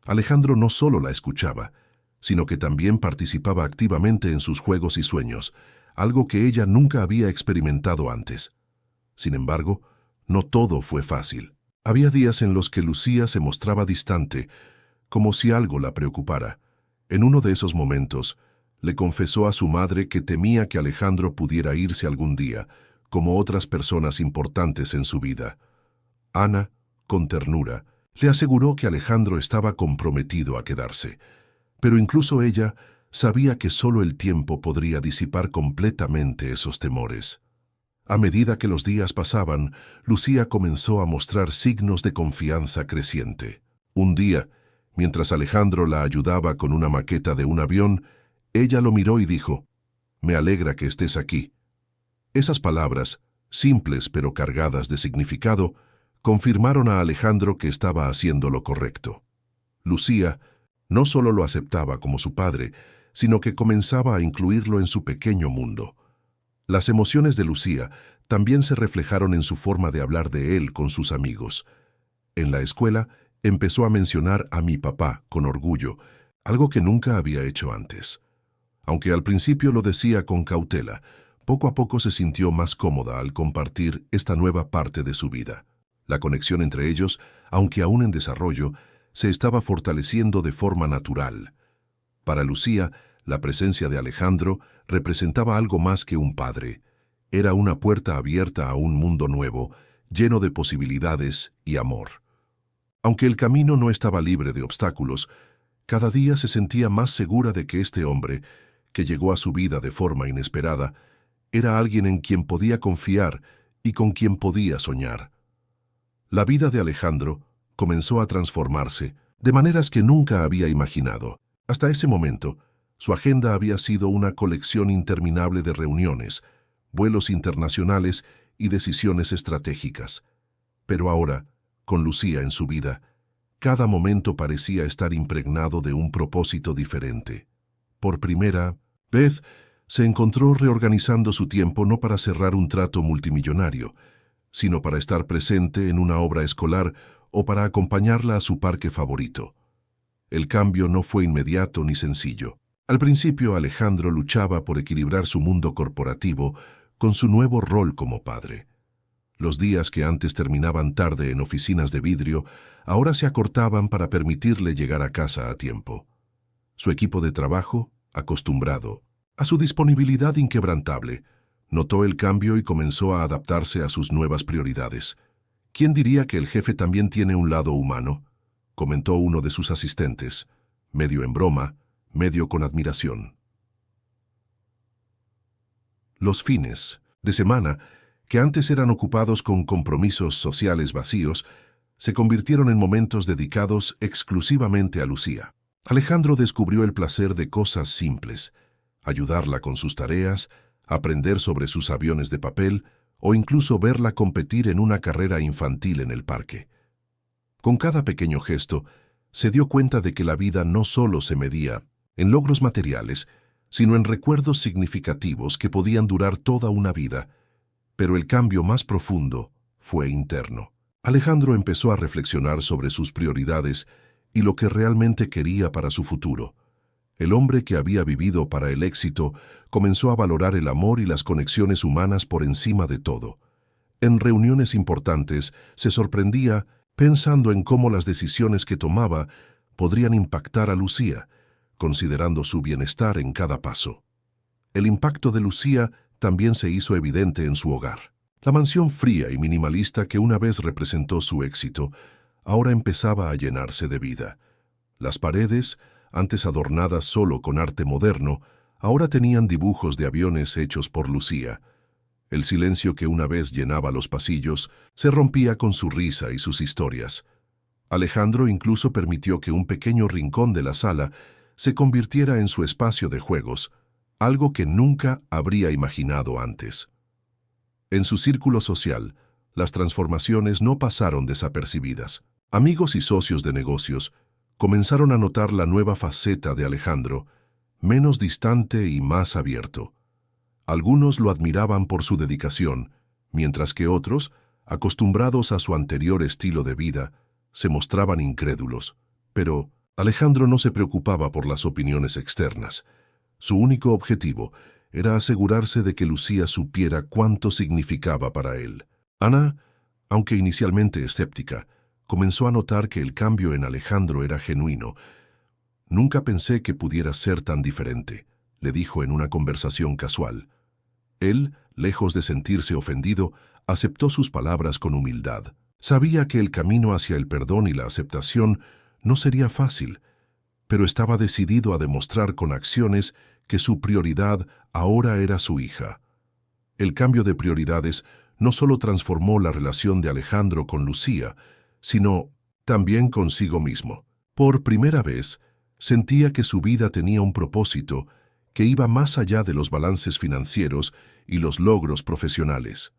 Alejandro no solo la escuchaba, sino que también participaba activamente en sus juegos y sueños, algo que ella nunca había experimentado antes. Sin embargo, no todo fue fácil. Había días en los que Lucía se mostraba distante, como si algo la preocupara. En uno de esos momentos, le confesó a su madre que temía que Alejandro pudiera irse algún día, como otras personas importantes en su vida. Ana, con ternura, le aseguró que Alejandro estaba comprometido a quedarse, pero incluso ella sabía que solo el tiempo podría disipar completamente esos temores. A medida que los días pasaban, Lucía comenzó a mostrar signos de confianza creciente. Un día, mientras Alejandro la ayudaba con una maqueta de un avión, ella lo miró y dijo, «Me alegra que estés aquí». Esas palabras, simples pero cargadas de significado, confirmaron a Alejandro que estaba haciendo lo correcto. Lucía no solo lo aceptaba como su padre, sino que comenzaba a incluirlo en su pequeño mundo. Las emociones de Lucía también se reflejaron en su forma de hablar de él con sus amigos. En la escuela empezó a mencionar a mi papá con orgullo, algo que nunca había hecho antes. Aunque al principio lo decía con cautela, poco a poco se sintió más cómoda al compartir esta nueva parte de su vida. La conexión entre ellos, aunque aún en desarrollo, se estaba fortaleciendo de forma natural. Para Lucía, la presencia de Alejandro representaba algo más que un padre. Era una puerta abierta a un mundo nuevo, lleno de posibilidades y amor. Aunque el camino no estaba libre de obstáculos, cada día se sentía más segura de que este hombre, que llegó a su vida de forma inesperada, era alguien en quien podía confiar y con quien podía soñar. La vida de Alejandro comenzó a transformarse de maneras que nunca había imaginado. Hasta ese momento, su agenda había sido una colección interminable de reuniones, vuelos internacionales y decisiones estratégicas. Pero ahora, con Lucía en su vida, cada momento parecía estar impregnado de un propósito diferente. Por primera vez, se encontró reorganizando su tiempo no para cerrar un trato multimillonario, sino para estar presente en una obra escolar o para acompañarla a su parque favorito. El cambio no fue inmediato ni sencillo. Al principio, Alejandro luchaba por equilibrar su mundo corporativo con su nuevo rol como padre. Los días que antes terminaban tarde en oficinas de vidrio, ahora se acortaban para permitirle llegar a casa a tiempo. Su equipo de trabajo, acostumbrado a su disponibilidad inquebrantable, notó el cambio y comenzó a adaptarse a sus nuevas prioridades. ¿Quién diría que el jefe también tiene un lado humano?, comentó uno de sus asistentes, medio en broma, medio con admiración. Los fines de semana, que antes eran ocupados con compromisos sociales vacíos, se convirtieron en momentos dedicados exclusivamente a Lucía. Alejandro descubrió el placer de cosas simples: ayudarla con sus tareas, aprender sobre sus aviones de papel o incluso verla competir en una carrera infantil en el parque. Con cada pequeño gesto, se dio cuenta de que la vida no solo se medía en logros materiales, sino en recuerdos significativos que podían durar toda una vida. Pero el cambio más profundo fue interno. Alejandro empezó a reflexionar sobre sus prioridades y lo que realmente quería para su futuro. El hombre que había vivido para el éxito comenzó a valorar el amor y las conexiones humanas por encima de todo. En reuniones importantes se sorprendía pensando en cómo las decisiones que tomaba podrían impactar a Lucía, considerando su bienestar en cada paso. El impacto de Lucía también se hizo evidente en su hogar. La mansión fría y minimalista que una vez representó su éxito, ahora empezaba a llenarse de vida. Las paredes, antes adornadas solo con arte moderno, ahora tenían dibujos de aviones hechos por Lucía. El silencio que una vez llenaba los pasillos se rompía con su risa y sus historias. Alejandro incluso permitió que un pequeño rincón de la sala se convirtiera en su espacio de juegos, algo que nunca habría imaginado antes. En su círculo social, las transformaciones no pasaron desapercibidas. Amigos y socios de negocios comenzaron a notar la nueva faceta de Alejandro, menos distante y más abierto. Algunos lo admiraban por su dedicación, mientras que otros, acostumbrados a su anterior estilo de vida, se mostraban incrédulos. Pero Alejandro no se preocupaba por las opiniones externas. Su único objetivo era asegurarse de que Lucía supiera cuánto significaba para él. Ana, aunque inicialmente escéptica, comenzó a notar que el cambio en Alejandro era genuino. «Nunca pensé que pudiera ser tan diferente», le dijo en una conversación casual. Él, lejos de sentirse ofendido, aceptó sus palabras con humildad. Sabía que el camino hacia el perdón y la aceptación no sería fácil, pero estaba decidido a demostrar con acciones que su prioridad ahora era su hija. El cambio de prioridades no solo transformó la relación de Alejandro con Lucía, sino también consigo mismo. Por primera vez, sentía que su vida tenía un propósito que iba más allá de los balances financieros y los logros profesionales.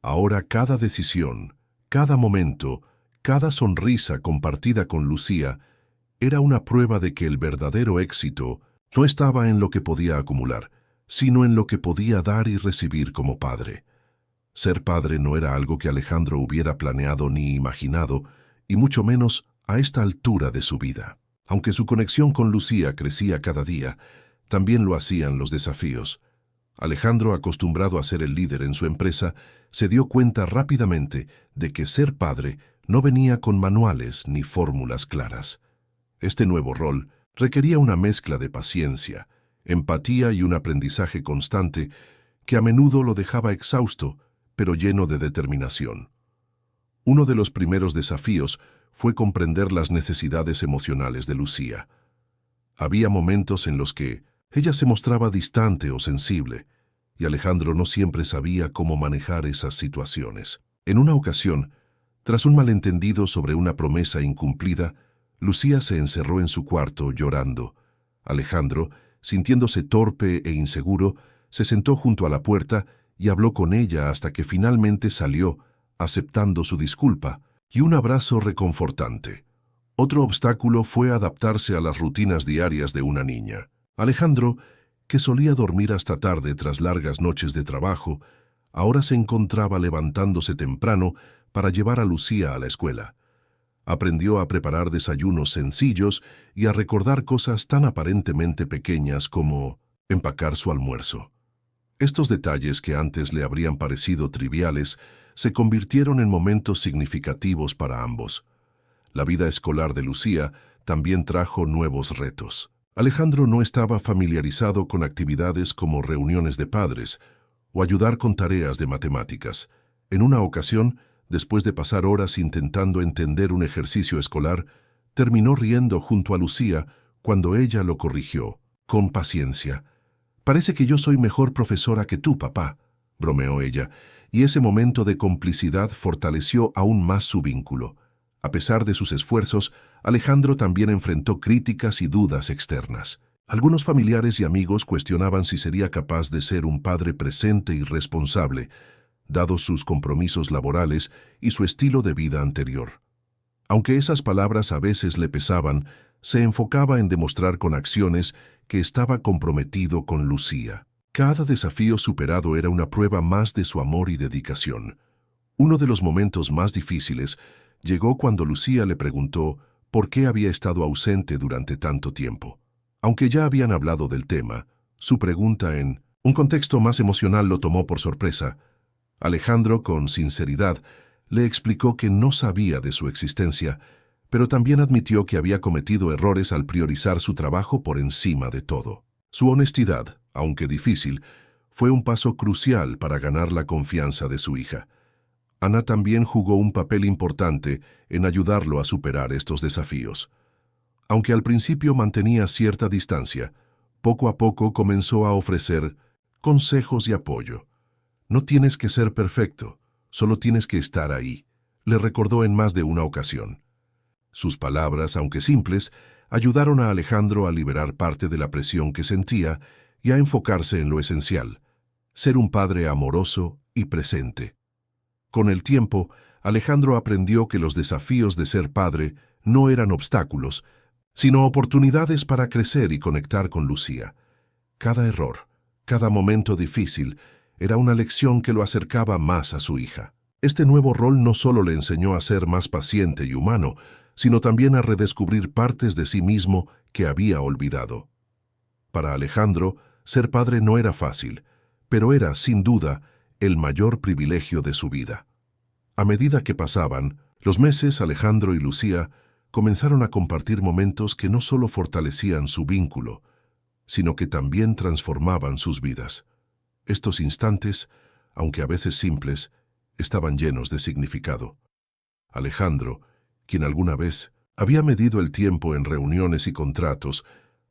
Ahora cada decisión, cada momento, cada sonrisa compartida con Lucía era una prueba de que el verdadero éxito no estaba en lo que podía acumular, sino en lo que podía dar y recibir como padre. Ser padre no era algo que Alejandro hubiera planeado ni imaginado, y mucho menos a esta altura de su vida. Aunque su conexión con Lucía crecía cada día, también lo hacían los desafíos. Alejandro, acostumbrado a ser el líder en su empresa, se dio cuenta rápidamente de que ser padre no venía con manuales ni fórmulas claras. Este nuevo rol requería una mezcla de paciencia, empatía y un aprendizaje constante que a menudo lo dejaba exhausto, pero lleno de determinación. Uno de los primeros desafíos fue comprender las necesidades emocionales de Lucía. Había momentos en los que ella se mostraba distante o sensible, y Alejandro no siempre sabía cómo manejar esas situaciones. En una ocasión, tras un malentendido sobre una promesa incumplida, Lucía se encerró en su cuarto llorando. Alejandro, sintiéndose torpe e inseguro, se sentó junto a la puerta y habló con ella hasta que finalmente salió, aceptando su disculpa y un abrazo reconfortante. Otro obstáculo fue adaptarse a las rutinas diarias de una niña. Alejandro, que solía dormir hasta tarde tras largas noches de trabajo, ahora se encontraba levantándose temprano para llevar a Lucía a la escuela. Aprendió a preparar desayunos sencillos y a recordar cosas tan aparentemente pequeñas como empacar su almuerzo. Estos detalles que antes le habrían parecido triviales se convirtieron en momentos significativos para ambos. La vida escolar de Lucía también trajo nuevos retos. Alejandro no estaba familiarizado con actividades como reuniones de padres o ayudar con tareas de matemáticas. En una ocasión, después de pasar horas intentando entender un ejercicio escolar, terminó riendo junto a Lucía cuando ella lo corrigió, con paciencia. «Parece que yo soy mejor profesora que tú, papá», bromeó ella, y ese momento de complicidad fortaleció aún más su vínculo. A pesar de sus esfuerzos, Alejandro también enfrentó críticas y dudas externas. Algunos familiares y amigos cuestionaban si sería capaz de ser un padre presente y responsable, dados sus compromisos laborales y su estilo de vida anterior. Aunque esas palabras a veces le pesaban, se enfocaba en demostrar con acciones que estaba comprometido con Lucía. Cada desafío superado era una prueba más de su amor y dedicación. Uno de los momentos más difíciles llegó cuando Lucía le preguntó por qué había estado ausente durante tanto tiempo. Aunque ya habían hablado del tema, su pregunta en un contexto más emocional lo tomó por sorpresa. Alejandro, con sinceridad, le explicó que no sabía de su existencia, pero también admitió que había cometido errores al priorizar su trabajo por encima de todo. Su honestidad, aunque difícil, fue un paso crucial para ganar la confianza de su hija. Ana también jugó un papel importante en ayudarlo a superar estos desafíos. Aunque al principio mantenía cierta distancia, poco a poco comenzó a ofrecer consejos y apoyo. «No tienes que ser perfecto, solo tienes que estar ahí», le recordó en más de una ocasión. Sus palabras, aunque simples, ayudaron a Alejandro a liberar parte de la presión que sentía y a enfocarse en lo esencial: ser un padre amoroso y presente. Con el tiempo, Alejandro aprendió que los desafíos de ser padre no eran obstáculos, sino oportunidades para crecer y conectar con Lucía. Cada error, cada momento difícil, era una lección que lo acercaba más a su hija. Este nuevo rol no solo le enseñó a ser más paciente y humano, sino también a redescubrir partes de sí mismo que había olvidado. Para Alejandro, ser padre no era fácil, pero era, sin duda, el mayor privilegio de su vida. A medida que pasaban los meses, Alejandro y Lucía comenzaron a compartir momentos que no solo fortalecían su vínculo, sino que también transformaban sus vidas. Estos instantes, aunque a veces simples, estaban llenos de significado. Alejandro, quien alguna vez había medido el tiempo en reuniones y contratos,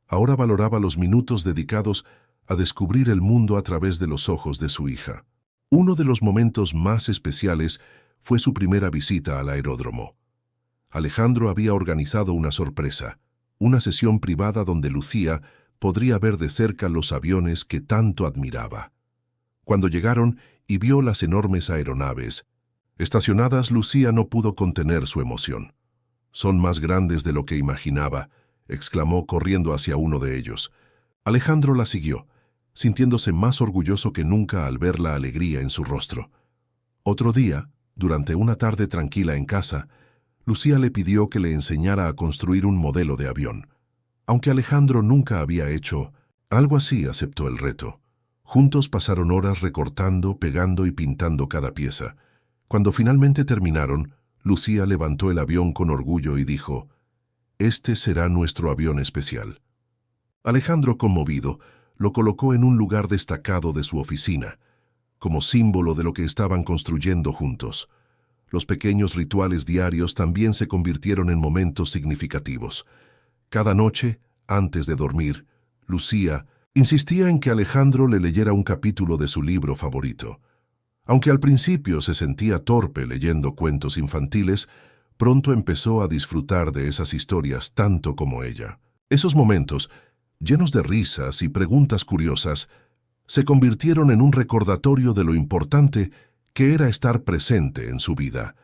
ahora valoraba los minutos dedicados a descubrir el mundo a través de los ojos de su hija. Uno de los momentos más especiales fue su primera visita al aeródromo. Alejandro había organizado una sorpresa, una sesión privada donde Lucía podría ver de cerca los aviones que tanto admiraba. Cuando llegaron y vio las enormes aeronaves estacionadas, Lucía no pudo contener su emoción. «Son más grandes de lo que imaginaba», exclamó corriendo hacia uno de ellos. Alejandro la siguió, sintiéndose más orgulloso que nunca al ver la alegría en su rostro. Otro día, durante una tarde tranquila en casa, Lucía le pidió que le enseñara a construir un modelo de avión. Aunque Alejandro nunca había hecho algo así, aceptó el reto. Juntos pasaron horas recortando, pegando y pintando cada pieza. Cuando finalmente terminaron, Lucía levantó el avión con orgullo y dijo: «Este será nuestro avión especial». Alejandro, conmovido, lo colocó en un lugar destacado de su oficina, como símbolo de lo que estaban construyendo juntos. Los pequeños rituales diarios también se convirtieron en momentos significativos. Cada noche, antes de dormir, Lucía insistía en que Alejandro le leyera un capítulo de su libro favorito. Aunque al principio se sentía torpe leyendo cuentos infantiles, pronto empezó a disfrutar de esas historias tanto como ella. Esos momentos, llenos de risas y preguntas curiosas, se convirtieron en un recordatorio de lo importante que era estar presente en su vida.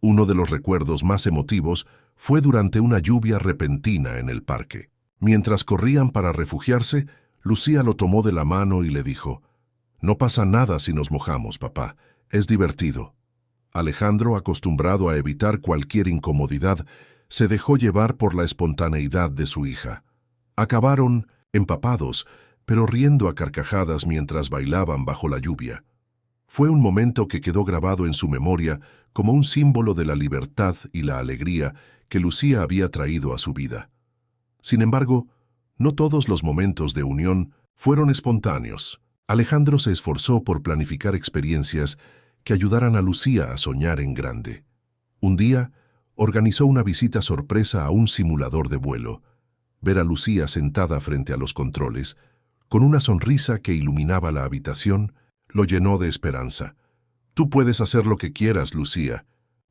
Uno de los recuerdos más emotivos fue durante una lluvia repentina en el parque. Mientras corrían para refugiarse, Lucía lo tomó de la mano y le dijo: «No pasa nada si nos mojamos, papá. Es divertido». Alejandro, acostumbrado a evitar cualquier incomodidad, se dejó llevar por la espontaneidad de su hija. Acabaron empapados, pero riendo a carcajadas mientras bailaban bajo la lluvia. Fue un momento que quedó grabado en su memoria como un símbolo de la libertad y la alegría que Lucía había traído a su vida. Sin embargo, no todos los momentos de unión fueron espontáneos. Alejandro se esforzó por planificar experiencias que ayudaran a Lucía a soñar en grande. Un día, organizó una visita sorpresa a un simulador de vuelo. Ver a Lucía sentada frente a los controles, con una sonrisa que iluminaba la habitación, lo llenó de esperanza. «Tú puedes hacer lo que quieras, Lucía.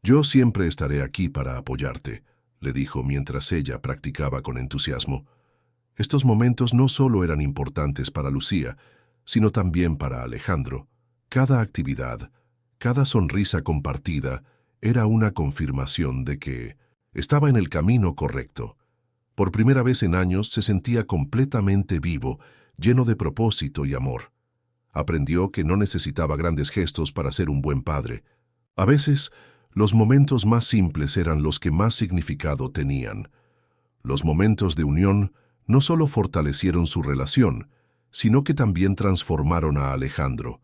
Yo siempre estaré aquí para apoyarte», le dijo mientras ella practicaba con entusiasmo. Estos momentos no solo eran importantes para Lucía, sino también para Alejandro. Cada actividad, cada sonrisa compartida, era una confirmación de que estaba en el camino correcto. Por primera vez en años se sentía completamente vivo, lleno de propósito y amor. Aprendió que no necesitaba grandes gestos para ser un buen padre. A veces, los momentos más simples eran los que más significado tenían. Los momentos de unión no solo fortalecieron su relación, sino que también transformaron a Alejandro.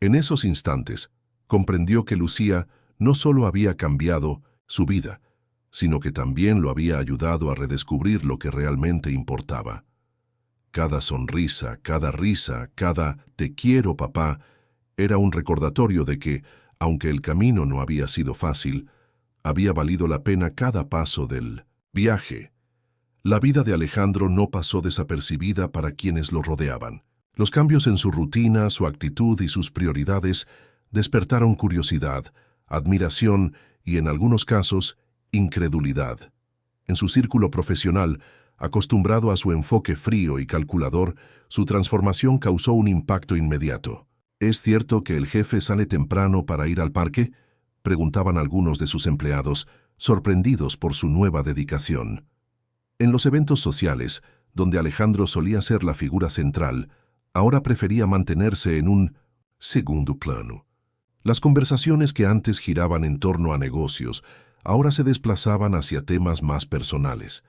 En esos instantes, comprendió que Lucía no solo había cambiado su vida, sino que también lo había ayudado a redescubrir lo que realmente importaba. Cada sonrisa, cada risa, cada «te quiero, papá», era un recordatorio de que, aunque el camino no había sido fácil, había valido la pena cada paso del viaje. La vida de Alejandro no pasó desapercibida para quienes lo rodeaban. Los cambios en su rutina, su actitud y sus prioridades despertaron curiosidad, admiración y, en algunos casos, incredulidad. En su círculo profesional, acostumbrado a su enfoque frío y calculador, su transformación causó un impacto inmediato. «¿Es cierto que el jefe sale temprano para ir al parque?», preguntaban algunos de sus empleados, sorprendidos por su nueva dedicación. En los eventos sociales, donde Alejandro solía ser la figura central, ahora prefería mantenerse en un segundo plano. Las conversaciones que antes giraban en torno a negocios, ahora se desplazaban hacia temas más personales.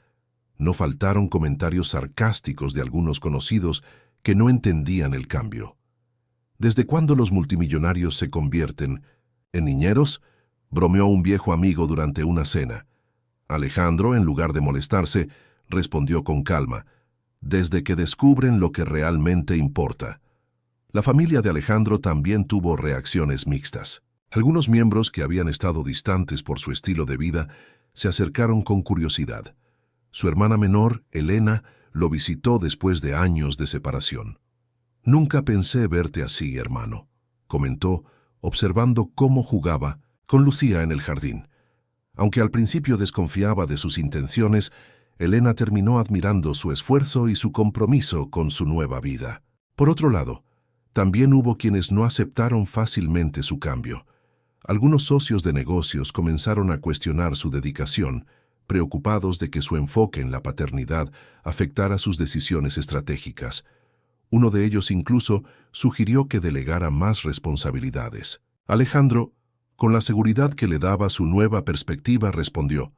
No faltaron comentarios sarcásticos de algunos conocidos que no entendían el cambio. «¿Desde cuándo los multimillonarios se convierten en niñeros?», bromeó un viejo amigo durante una cena. Alejandro, en lugar de molestarse, respondió con calma: «Desde que descubren lo que realmente importa». La familia de Alejandro también tuvo reacciones mixtas. Algunos miembros que habían estado distantes por su estilo de vida se acercaron con curiosidad. Su hermana menor, Elena, lo visitó después de años de separación. «Nunca pensé verte así, hermano», comentó, observando cómo jugaba con Lucía en el jardín. Aunque al principio desconfiaba de sus intenciones, Elena terminó admirando su esfuerzo y su compromiso con su nueva vida. Por otro lado, también hubo quienes no aceptaron fácilmente su cambio. Algunos socios de negocios comenzaron a cuestionar su dedicación, preocupados de que su enfoque en la paternidad afectara sus decisiones estratégicas. Uno de ellos incluso sugirió que delegara más responsabilidades. Alejandro, con la seguridad que le daba su nueva perspectiva, respondió: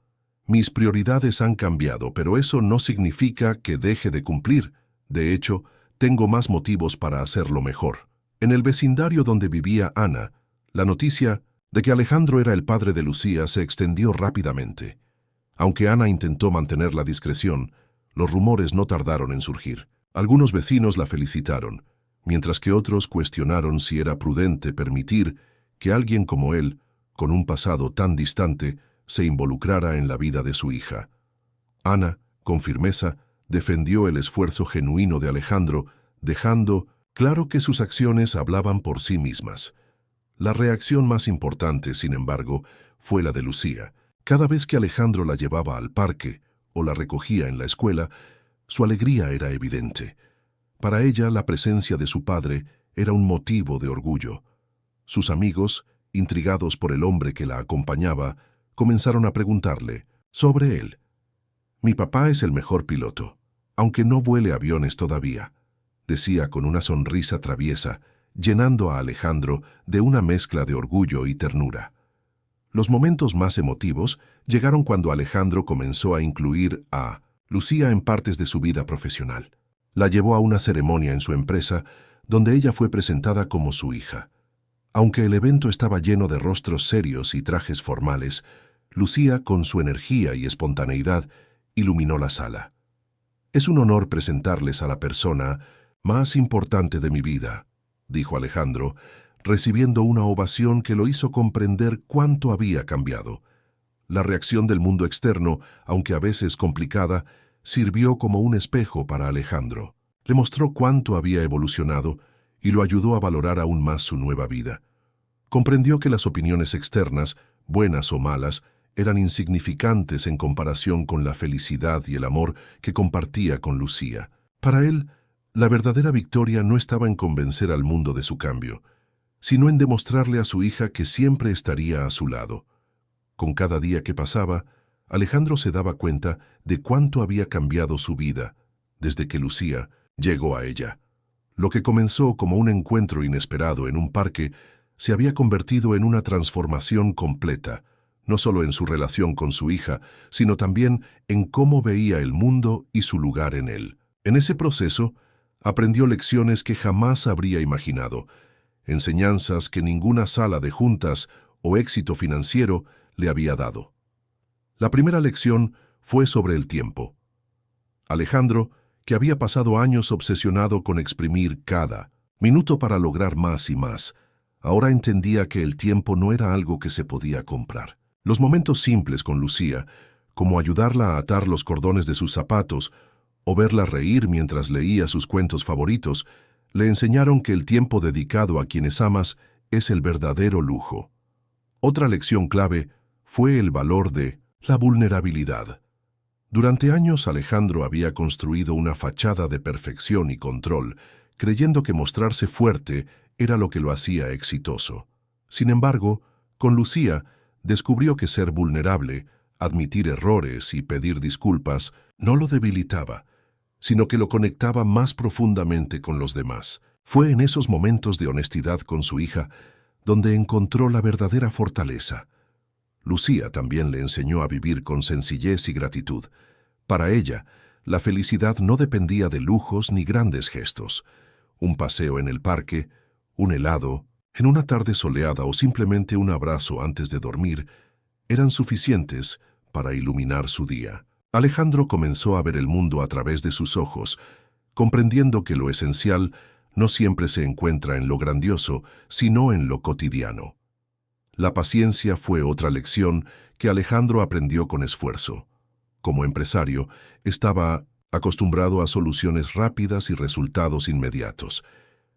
«Mis prioridades han cambiado, pero eso no significa que deje de cumplir. De hecho, tengo más motivos para hacerlo mejor. En el vecindario donde vivía Ana, la noticia de que Alejandro era el padre de Lucía se extendió rápidamente. Aunque Ana intentó mantener la discreción, los rumores no tardaron en surgir. Algunos vecinos la felicitaron, mientras que otros cuestionaron si era prudente permitir que alguien como él, con un pasado tan distante, se involucrara en la vida de su hija. Ana, con firmeza, defendió el esfuerzo genuino de Alejandro, dejando claro que sus acciones hablaban por sí mismas. La reacción más importante, sin embargo, fue la de Lucía. Cada vez que Alejandro la llevaba al parque o la recogía en la escuela, su alegría era evidente. Para ella, la presencia de su padre era un motivo de orgullo. Sus amigos, intrigados por el hombre que la acompañaba, comenzaron a preguntarle sobre él. «Mi papá es el mejor piloto, aunque no vuele aviones todavía», decía con una sonrisa traviesa, llenando a Alejandro de una mezcla de orgullo y ternura. Los momentos más emotivos llegaron cuando Alejandro comenzó a incluir a Lucía en partes de su vida profesional. La llevó a una ceremonia en su empresa, donde ella fue presentada como su hija. Aunque el evento estaba lleno de rostros serios y trajes formales, Lucía, con su energía y espontaneidad, iluminó la sala. «Es un honor presentarles a la persona más importante de mi vida», dijo Alejandro, recibiendo una ovación que lo hizo comprender cuánto había cambiado. La reacción del mundo externo, aunque a veces complicada, sirvió como un espejo para Alejandro. Le mostró cuánto había evolucionado y lo ayudó a valorar aún más su nueva vida. Comprendió que las opiniones externas, buenas o malas, eran insignificantes en comparación con la felicidad y el amor que compartía con Lucía. Para él, la verdadera victoria no estaba en convencer al mundo de su cambio, sino en demostrarle a su hija que siempre estaría a su lado. Con cada día que pasaba, Alejandro se daba cuenta de cuánto había cambiado su vida desde que Lucía llegó a ella. Lo que comenzó como un encuentro inesperado en un parque se había convertido en una transformación completa, no solo en su relación con su hija, sino también en cómo veía el mundo y su lugar en él. En ese proceso, aprendió lecciones que jamás habría imaginado, enseñanzas que ninguna sala de juntas o éxito financiero le había dado. La primera lección fue sobre el tiempo. Alejandro, que había pasado años obsesionado con exprimir cada minuto para lograr más y más, ahora entendía que el tiempo no era algo que se podía comprar. Los momentos simples con Lucía, como ayudarla a atar los cordones de sus zapatos o verla reír mientras leía sus cuentos favoritos, le enseñaron que el tiempo dedicado a quienes amas es el verdadero lujo. Otra lección clave fue el valor de la vulnerabilidad. Durante años Alejandro había construido una fachada de perfección y control, creyendo que mostrarse fuerte era lo que lo hacía exitoso. Sin embargo, con Lucía descubrió que ser vulnerable, admitir errores y pedir disculpas no lo debilitaba, sino que lo conectaba más profundamente con los demás. Fue en esos momentos de honestidad con su hija donde encontró la verdadera fortaleza. Lucía también le enseñó a vivir con sencillez y gratitud. Para ella, la felicidad no dependía de lujos ni grandes gestos. Un paseo en el parque, un helado, en una tarde soleada o simplemente un abrazo antes de dormir eran suficientes para iluminar su día. Alejandro comenzó a ver el mundo a través de sus ojos, comprendiendo que lo esencial no siempre se encuentra en lo grandioso, sino en lo cotidiano. La paciencia fue otra lección que Alejandro aprendió con esfuerzo. Como empresario, estaba acostumbrado a soluciones rápidas y resultados inmediatos,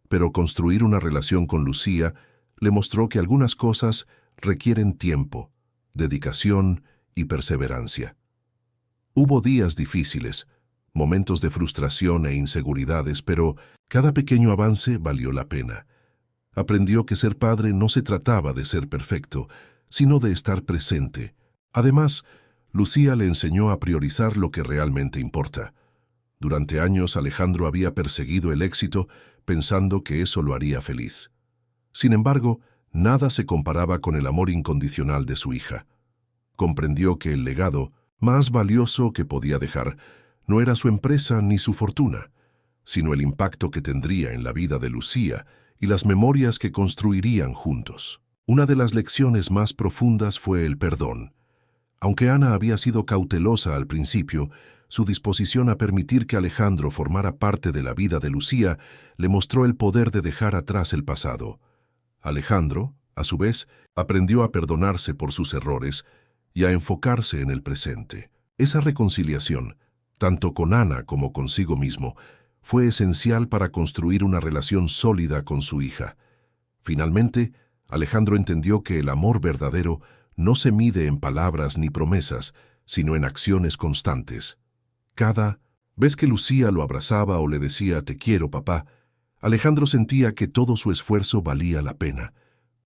pero construir una relación con Lucía le mostró que algunas cosas requieren tiempo, dedicación y perseverancia. Hubo días difíciles, momentos de frustración e inseguridades, pero cada pequeño avance valió la pena. Aprendió que ser padre no se trataba de ser perfecto, sino de estar presente. Además, Lucía le enseñó a priorizar lo que realmente importa. Durante años Alejandro había perseguido el éxito pensando que eso lo haría feliz. Sin embargo, nada se comparaba con el amor incondicional de su hija. Comprendió que el legado más valioso que podía dejar no era su empresa ni su fortuna, sino el impacto que tendría en la vida de Lucía y las memorias que construirían juntos. Una de las lecciones más profundas fue el perdón. Aunque Ana había sido cautelosa al principio, su disposición a permitir que Alejandro formara parte de la vida de Lucía le mostró el poder de dejar atrás el pasado. Alejandro, a su vez, aprendió a perdonarse por sus errores y a enfocarse en el presente. Esa reconciliación, tanto con Ana como consigo mismo, fue esencial para construir una relación sólida con su hija. Finalmente, Alejandro entendió que el amor verdadero no se mide en palabras ni promesas, sino en acciones constantes. Cada vez que Lucía lo abrazaba o le decía «Te quiero, papá», Alejandro sentía que todo su esfuerzo valía la pena.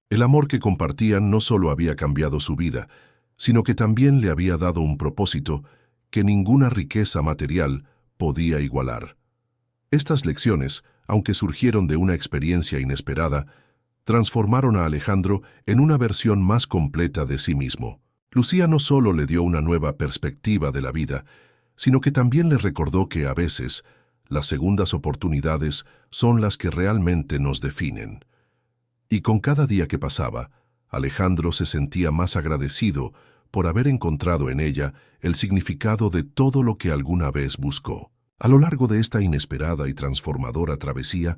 El amor que compartían no solo había cambiado su vida, sino que también le había dado un propósito que ninguna riqueza material podía igualar. Estas lecciones, aunque surgieron de una experiencia inesperada, transformaron a Alejandro en una versión más completa de sí mismo. Lucía no solo le dio una nueva perspectiva de la vida, sino que también le recordó que a veces las segundas oportunidades son las que realmente nos definen. Y con cada día que pasaba, Alejandro se sentía más agradecido por haber encontrado en ella el significado de todo lo que alguna vez buscó. A lo largo de esta inesperada y transformadora travesía,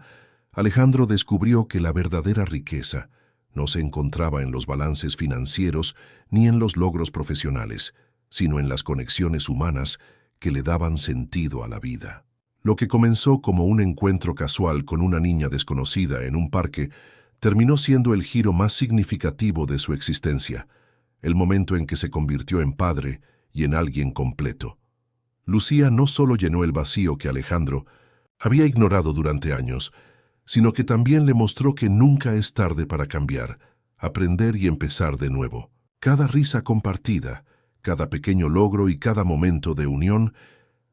Alejandro descubrió que la verdadera riqueza no se encontraba en los balances financieros ni en los logros profesionales, sino en las conexiones humanas que le daban sentido a la vida. Lo que comenzó como un encuentro casual con una niña desconocida en un parque terminó siendo el giro más significativo de su existencia, el momento en que se convirtió en padre y en alguien completo. Lucía no solo llenó el vacío que Alejandro había ignorado durante años, sino que también le mostró que nunca es tarde para cambiar, aprender y empezar de nuevo. Cada risa compartida, cada pequeño logro y cada momento de unión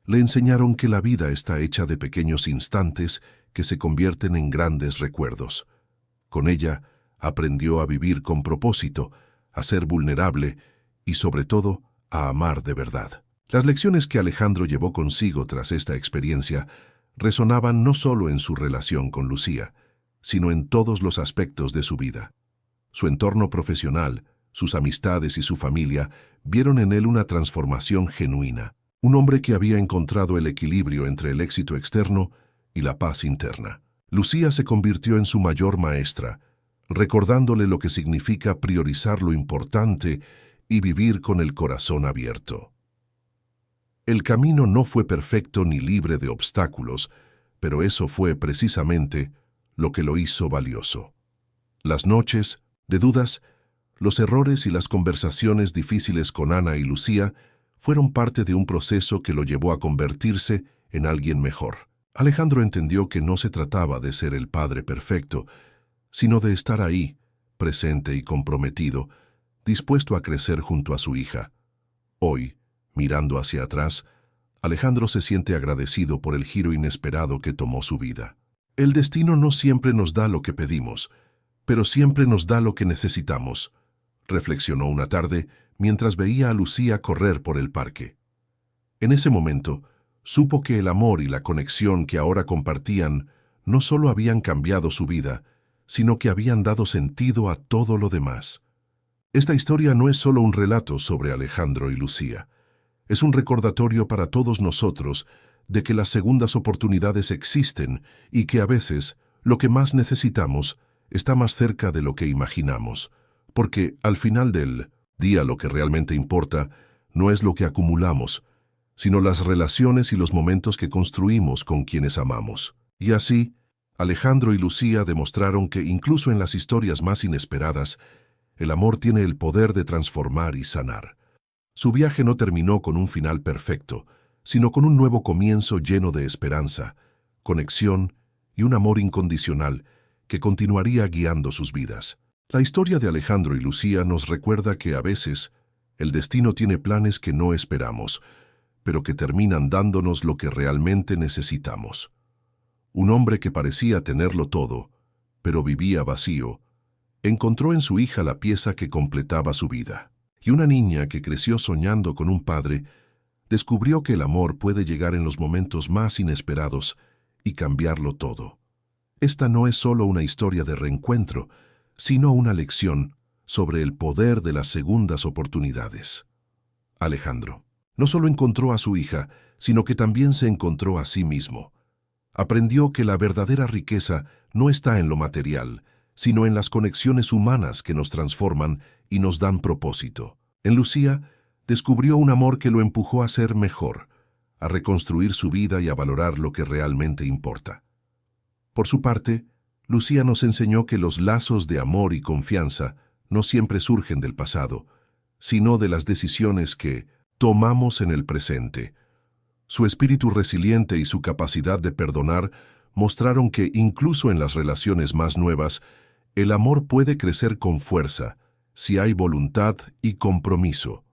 le enseñaron que la vida está hecha de pequeños instantes que se convierten en grandes recuerdos. Con ella aprendió a vivir con propósito, a ser vulnerable y, sobre todo, a amar de verdad. Las lecciones que Alejandro llevó consigo tras esta experiencia resonaban no solo en su relación con Lucía, sino en todos los aspectos de su vida. Su entorno profesional, sus amistades y su familia vieron en él una transformación genuina, un hombre que había encontrado el equilibrio entre el éxito externo y la paz interna. Lucía se convirtió en su mayor maestra, recordándole lo que significa priorizar lo importante y vivir con el corazón abierto. El camino no fue perfecto ni libre de obstáculos, pero eso fue precisamente lo que lo hizo valioso. Las noches de dudas, los errores y las conversaciones difíciles con Ana y Lucía fueron parte de un proceso que lo llevó a convertirse en alguien mejor. Alejandro entendió que no se trataba de ser el padre perfecto, sino de estar ahí, presente y comprometido, dispuesto a crecer junto a su hija. Hoy, mirando hacia atrás, Alejandro se siente agradecido por el giro inesperado que tomó su vida. El destino no siempre nos da lo que pedimos, pero siempre nos da lo que necesitamos, reflexionó una tarde mientras veía a Lucía correr por el parque. En ese momento, supo que el amor y la conexión que ahora compartían no solo habían cambiado su vida, sino que habían dado sentido a todo lo demás. Esta historia no es solo un relato sobre Alejandro y Lucía. Es un recordatorio para todos nosotros de que las segundas oportunidades existen y que a veces lo que más necesitamos está más cerca de lo que imaginamos, porque al final del día lo que realmente importa no es lo que acumulamos, sino las relaciones y los momentos que construimos con quienes amamos. Y así, Alejandro y Lucía demostraron que incluso en las historias más inesperadas, el amor tiene el poder de transformar y sanar. Su viaje no terminó con un final perfecto, sino con un nuevo comienzo lleno de esperanza, conexión y un amor incondicional que continuaría guiando sus vidas. La historia de Alejandro y Lucía nos recuerda que a veces el destino tiene planes que no esperamos, pero que terminan dándonos lo que realmente necesitamos. Un hombre que parecía tenerlo todo, pero vivía vacío, encontró en su hija la pieza que completaba su vida. Y una niña que creció soñando con un padre, descubrió que el amor puede llegar en los momentos más inesperados y cambiarlo todo. Esta no es solo una historia de reencuentro, sino una lección sobre el poder de las segundas oportunidades. Alejandro no solo encontró a su hija, sino que también se encontró a sí mismo. Aprendió que la verdadera riqueza no está en lo material, sino en las conexiones humanas que nos transforman y nos dan propósito. En Lucía, descubrió un amor que lo empujó a ser mejor, a reconstruir su vida y a valorar lo que realmente importa. Por su parte, Lucía nos enseñó que los lazos de amor y confianza no siempre surgen del pasado, sino de las decisiones que tomamos en el presente. Su espíritu resiliente y su capacidad de perdonar mostraron que incluso en las relaciones más nuevas, el amor puede crecer con fuerza si hay voluntad y compromiso.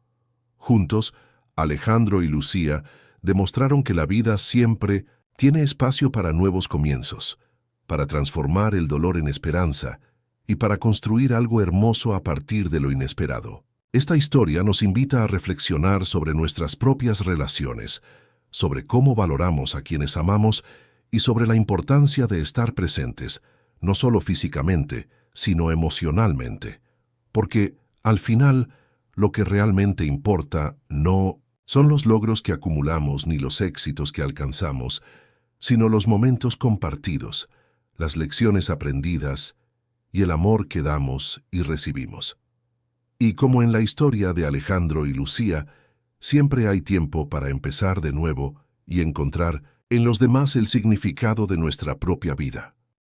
Juntos, Alejandro y Lucía demostraron que la vida siempre tiene espacio para nuevos comienzos, para transformar el dolor en esperanza y para construir algo hermoso a partir de lo inesperado. Esta historia nos invita a reflexionar sobre nuestras propias relaciones, sobre cómo valoramos a quienes amamos y sobre la importancia de estar presentes, no solo físicamente, sino emocionalmente. Porque, al final, lo que realmente importa no son los logros que acumulamos ni los éxitos que alcanzamos, sino los momentos compartidos, las lecciones aprendidas y el amor que damos y recibimos. Y como en la historia de Alejandro y Lucía, siempre hay tiempo para empezar de nuevo y encontrar en los demás el significado de nuestra propia vida.